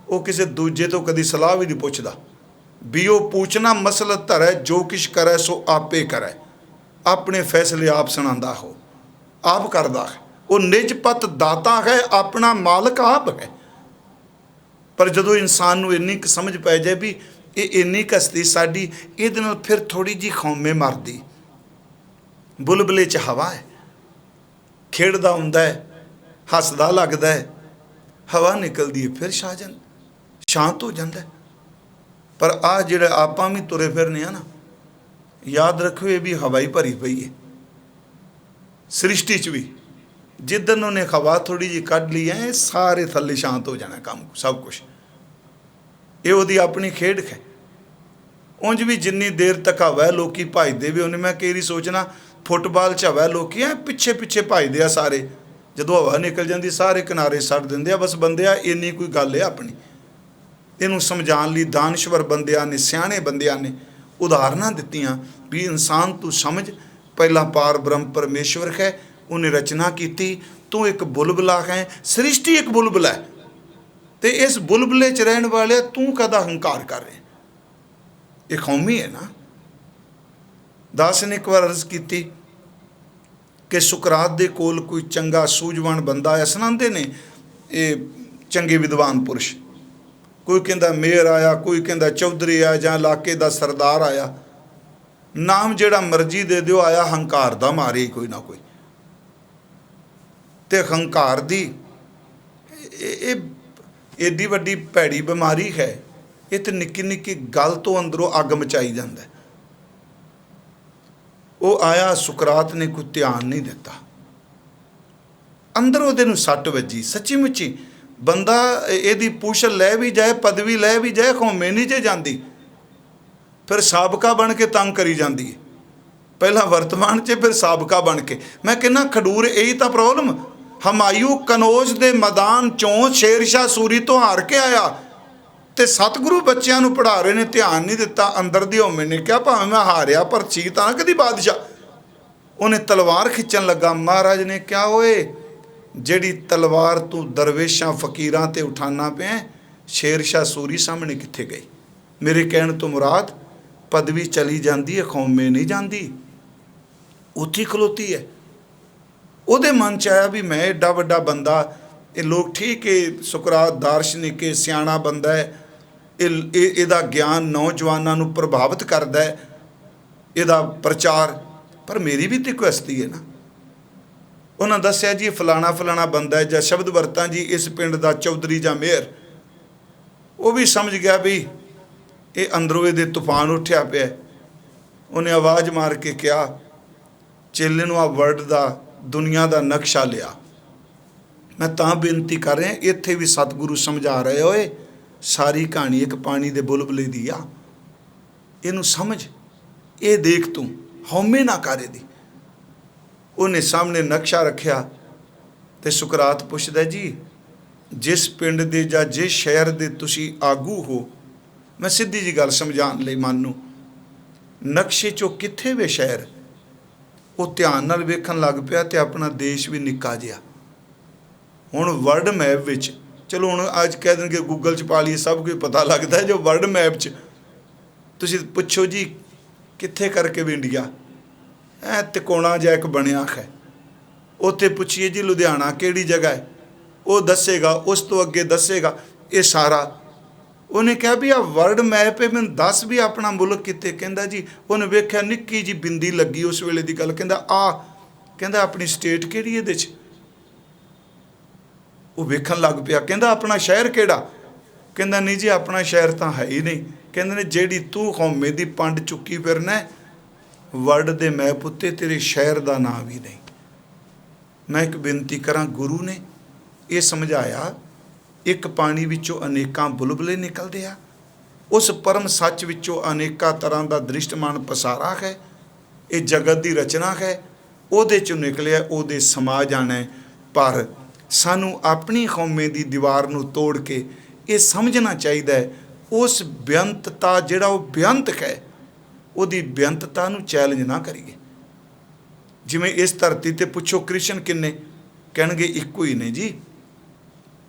वो किसी दूजे तो कदी सलाह भी नहीं पुछदा। भी वो पूछना मसलत धरै, जो किश करै सो आपे करै। अपने फैसले आप सुनांदा हो, आप करदा है। वो निजपत दाता है, अपना मालक आप है। पर जदों इंसान नूं इन्नी क समझ पै जाए भी ये इन्नी क हस्ती साडी, इहदे नाल फिर थोड़ी जी खौमे मरदी। बुलबुले च हवा है, खेड़दा हुंदा है, हसदा लगदा है, हवा निकलदी है, फिर शांत हो जाता है। पर आ जिहड़े आपां भी तुरे फिरने आ ना, याद रखो ये भी हवा ही भरी पई है। सृष्टि च भी जिदन उन्हें हवा थोड़ी जी कढ़ ली है, सारे थले शांत हो जाना काम सब कुछ। ये वही अपनी खेड है। उंज भी जिन्नी देर तक हवा लोग भजते भी उन्हें, मैं कई बार सोचना फुटबाल च हवा लोग पिछे पिछे भजते आ सारे, जदों हवा निकल जाती सारे किनारे सट देंगे आ। बस बंदे इन्नी कोई गल है अपनी, इनू समझाने लिए दानश्वर बंदियां ने, सियाणे बंदियां ने उदाहरण दित्तियां भी इंसान तू समझ, पहला पार ब्रह्म परमेश्वर है, उन्हें रचना की, तू एक बुलबुला है, सृष्टि एक बुलबुला है। तो इस बुलबुले च रहने वाले तू कदा हंकार कर रहे, ये कौमी है ना। दास ने एक बार अर्ज की कि सुकरात दे कोल कोई चंगा सूझवान बंदा आया। सुनाते ने ये चंगे विद्वान पुरुष, कोई कहता मेयर आया, कोई कहता चौधरी आया, जां इलाके का सरदार आया, नाम जिहड़ा मर्जी दे दिओ, आया हंकार दा मारे कोई ना कोई। ते हंकार दी एडी वड्डी भैड़ी बीमारी है। ये तो निक्की निक्की गल तो अंदरों अग मचाई जाता है। वो आया, सुकरात ने कोई ध्यान नहीं दिता, अंदर वो सट वजी। सच्ची मुच्ची बंदा यदि पुछ लै भी जाए, पदवी लै भी जाए, कौमे नहीं जे जाती, फिर साबका बन के तंग करी जाती है। पहला वर्तमान च, फिर साबका बन के। मैं कहना खडूर यही तो प्रॉब्लम। हमायूं कनौज के मैदान चों शेरशाह सूरी तो हार के आया, तो सतगुरु बच्चों को पढ़ा रहे ने, ध्यान नहीं दिता। अंदर दी होमे ने क्या, भावें मैं हारिया पर सी तो ना कदी बादशाह। उन्हें तलवार खिंचन लगा, महाराज ने क्या होए, जिहड़ी तलवार तू दरवेशा फकीरां ते उठाना पे, शेरशाह सूरी सामने कित्थे गई। मेरे कहण तो मुराद पदवी चली जाती है, कौमे नहीं जाती, उत्थे खलोती है। ਉਹਦੇ मन च आया भी मैं एडा वड्डा बंदा, ये लोग ठीक है सुकरात दार्शनिक है, सियाणा बंदा है, ਇਹਦਾ ਗਿਆਨ नौजवानों ਨੂੰ प्रभावित करता है, ਇਹਦਾ प्रचार। पर मेरी भी तो कोई हस्ती है ना। उन्होंने दस्या जी फलाना फलाना बंदा है, ਜਾਂ शब्द ਵਰਤਾਂ जी इस पिंड का चौधरी ਜਾਂ मेयर। वो भी समझ गया भी ये अंदरों ये तूफान उठ्या पे। उन्हें आवाज़ मार के कहा, चेले नूं आ वर्ल्ड का दुनिया का नक्शा लिया। मैं तां बेनती कर रहा, इत्थे भी सतगुरु समझा रहे होए, सारी कहानी एक पानी दे बुलबुले दी आ, इनू समझ, ये देख तू हौमे ना करे दी। उन्हें सामने नक्शा रखा, तो सुकरात पुछदा जी जिस पिंड दे जां जिस शहर दे तुसी आगू हो, मैं सीधी जी गल समझाने लई मन नूं, नक्शे चो कित्थे वे शहर। वो ध्यान नाल वेखण लग पिया, तो अपना देश भी निक्का जिहा। हुण वर्ल्ड मैप विच, चलो हुण अज कह देंगे गूगल च पा लीए, सब कुछ पता लगता है। जो वर्ल्ड मैप च तुसीं पुछो जी कित्थे करके भी इंडिया ऐ तिकोना जिहा एक बनिया है, उत्थे पुछिए जी लुधियाना किहड़ी जगह है, वो दसेगा, उस तो अगे दसेगा। ये सारा ਉਹਨੇ ਕਿਹਾ ਵੀ ਆ ਵਰਲਡ ਮੈਪ ਹੈ, ਮੈਨੂੰ ਦੱਸ ਵੀ ਆਪਣਾ ਮੁਲਕ ਕਿੱਥੇ। ਕਹਿੰਦਾ ਜੀ ਉਹਨੇ ਵੇਖਿਆ ਨਿੱਕੀ ਜੀ ਬਿੰਦੀ ਲੱਗੀ ਉਸ ਵੇਲੇ ਦੀ ਗੱਲ, ਕਹਿੰਦਾ ਆਪਣੀ ਸਟੇਟ ਕਿਹੜੀ ਇਹਦੇ 'ਚ। ਉਹ ਵੇਖਣ ਲੱਗ ਪਿਆ, ਕਹਿੰਦਾ ਆਪਣਾ ਸ਼ਹਿਰ ਕਿਹੜਾ। ਕਹਿੰਦਾ ਨਹੀਂ ਜੀ ਆਪਣਾ ਸ਼ਹਿਰ ਤਾਂ ਹੈ ਹੀ ਨਹੀਂ। ਕਹਿੰਦੇ ਨੇ ਜਿਹੜੀ ਤੂੰ ਕੌਮੇ ਦੀ ਪੰਡ ਚੁੱਕੀ ਫਿਰਨਾ, ਵਰਲਡ ਦੇ ਮੈਪ ਉੱਤੇ ਤੇਰੇ ਸ਼ਹਿਰ ਦਾ ਨਾਂ ਵੀ ਨਹੀਂ। ਮੈਂ ਇੱਕ ਬੇਨਤੀ ਕਰਾਂ, ਗੁਰੂ ਨੇ ਇਹ ਸਮਝਾਇਆ, ਇੱਕ ਪਾਣੀ ਵਿੱਚੋਂ ਅਨੇਕਾਂ ਬੁਲਬੁਲੇ ਨਿਕਲਦੇ ਆ, ਉਸ ਪਰਮ ਸੱਚ ਵਿੱਚੋਂ ਅਨੇਕਾਂ ਤਰ੍ਹਾਂ ਦਾ ਦ੍ਰਿਸ਼ਟਮਾਨ ਪਸਾਰਾ ਹੈ, ਇਹ ਜਗਤ ਦੀ ਰਚਨਾ ਹੈ, ਉਹਦੇ 'ਚੋਂ ਨਿਕਲਿਆ, ਉਹਦੇ ਸਮਾ ਜਾਣਾ। ਪਰ ਸਾਨੂੰ ਆਪਣੀ ਕੌਮੇ ਦੀ ਦੀਵਾਰ ਨੂੰ ਤੋੜ ਕੇ ਇਹ ਸਮਝਣਾ ਚਾਹੀਦਾ ਹੈ, ਉਸ ਬੇਅੰਤਤਾ ਜਿਹੜਾ ਉਹ ਬੇਅੰਤ ਹੈ, ਉਹਦੀ ਬੇਅੰਤਤਾ ਨੂੰ ਚੈਲੰਜ ਨਾ ਕਰੀਏ। ਜਿਵੇਂ ਇਸ ਧਰਤੀ 'ਤੇ ਪੁੱਛੋ ਕ੍ਰਿਸ਼ਨ ਕਿੰਨੇ, ਕਹਿਣਗੇ ਇੱਕੋ ਹੀ ਨੇ ਜੀ,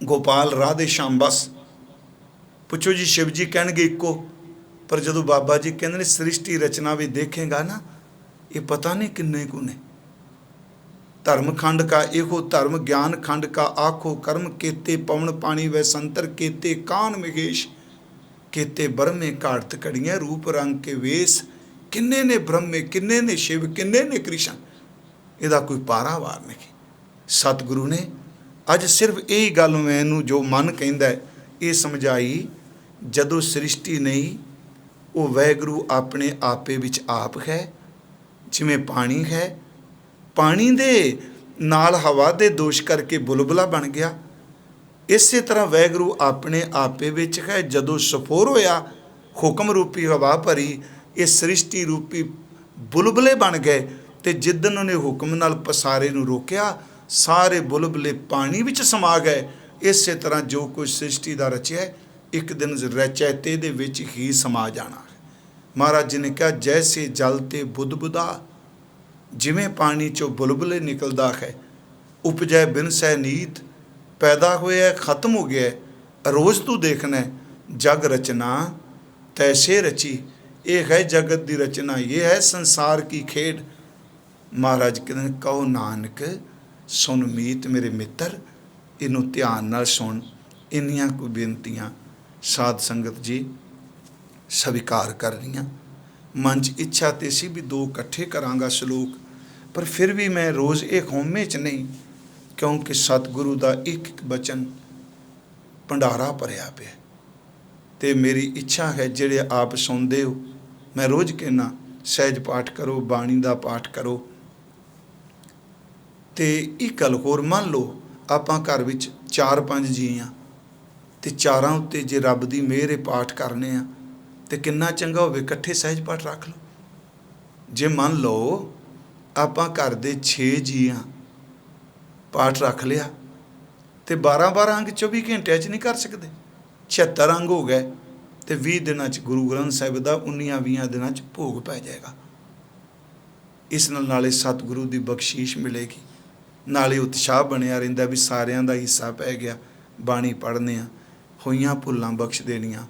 ਗੋਪਾਲ ਰਾਧੇ ਸ਼ਾਮ ਬਸ। ਪੁੱਛੋ ਜੀ ਸ਼ਿਵ ਜੀ, ਕਹਿਣਗੇ ਇੱਕੋ। ਪਰ ਜਦੋਂ ਬਾਬਾ ਜੀ ਕਹਿੰਦੇ ਨੇ ਸ੍ਰਿਸ਼ਟੀ ਰਚਨਾ ਵੀ ਦੇਖੇਗਾ ਨਾ, ਇਹ ਪਤਾ ਨਹੀਂ ਕਿੰਨੇ ਕੁ ਨੇ। ਧਰਮ ਖੰਡ ਕਾ ਇਹੋ ਧਰਮ, ਗਿਆਨ ਖੰਡ ਕਾ ਆਖੋ ਕਰਮ, केते पवन पानी वै संतर, केते कान महेश, केते ब्रह्मे घाड़त घड़ियाँ, रूप रंग के वेश। किन्ने ने ब्रह्मे, किन्ने ने शिव, किन्ने ने कृष्ण, ਇਹਦਾ ਕੋਈ ਪਾਰਾਵਾਰ नहीं। सतगुरु ने ਅੱਜ सिर्फ यही गल मैनू जो मन कहता है ये समझाई, जदों सृष्टि नहीं वो वैगुरु अपने आपे विच आप है। जिमें पानी है, पानी दे नाल हवा दे दोष करके बुलबुला बन गया, इसे तरह वैगुरु अपने आपे विच है। जदों सफोर होया, हुक्म रूपी हवा भरी, ये सृष्टि रूपी बुलबुले बन गए। तो जिदन उन्हें हुक्म नाल पसारे नूं रोकिया, सारे बुलबुले पानी विच समा गए। इस तरह जो कुछ सृष्टि का रचिया एक दिन रचैते दे विच ही समा जाना। महाराज जी ने कहा, जैसे जल ते बुदबुदा, जिमें पानी चो बुलबुले निकलदा है, उपजै बिन सै नीत, पैदा होया खत्म हो गया, रोज़ तू देखना है, जग रचना तैसे रची। ये है जगत की रचना, ये है संसार की खेड। महाराज कहते कहो नानक सुन मीत मेरे मित्र, इनू ध्यान नाल सुन। इन्नियां कोई बेनतियां साध संगत जी स्वीकार कर रही। मन च इच्छा तो सी भी दो इकट्ठे करांगा श्लोक, पर फिर भी मैं रोज़ एक होमे च नहीं, क्योंकि सतगुरु का एक एक बचन भंडारा भरिया पे। तो मेरी इच्छा है जिहड़े आप सुनते हो, मैं रोज़ कहना सहज पाठ करो, बाणी का पाठ करो। तो एक गल होर मान लो, आपां घर विच 4-5 जी हाँ, तो चारां उत्ते जे रब की मेहर है पाठ करने आ, तो कितना चंगा होवे इकट्ठे सहज पाठ रख लो। जे मान लो आपां घर दे 6 जी हाँ, पाठ रख लिया, तो 12-12 अंग 24 घंटे नहीं कर सकते, 76 अंग हो गए। तो 20 दिनों गुरु ग्रंथ साहिब का 19-20 दिनों भोग पै जाएगा। इस नाले सतगुरु की बख्शीश मिलेगी, नाले उत्साह बनया रहिंदा भी सारियां दा हिस्सा पै गया। बाणी पढ़ने होइयां भुल्लां बख्श देनियां।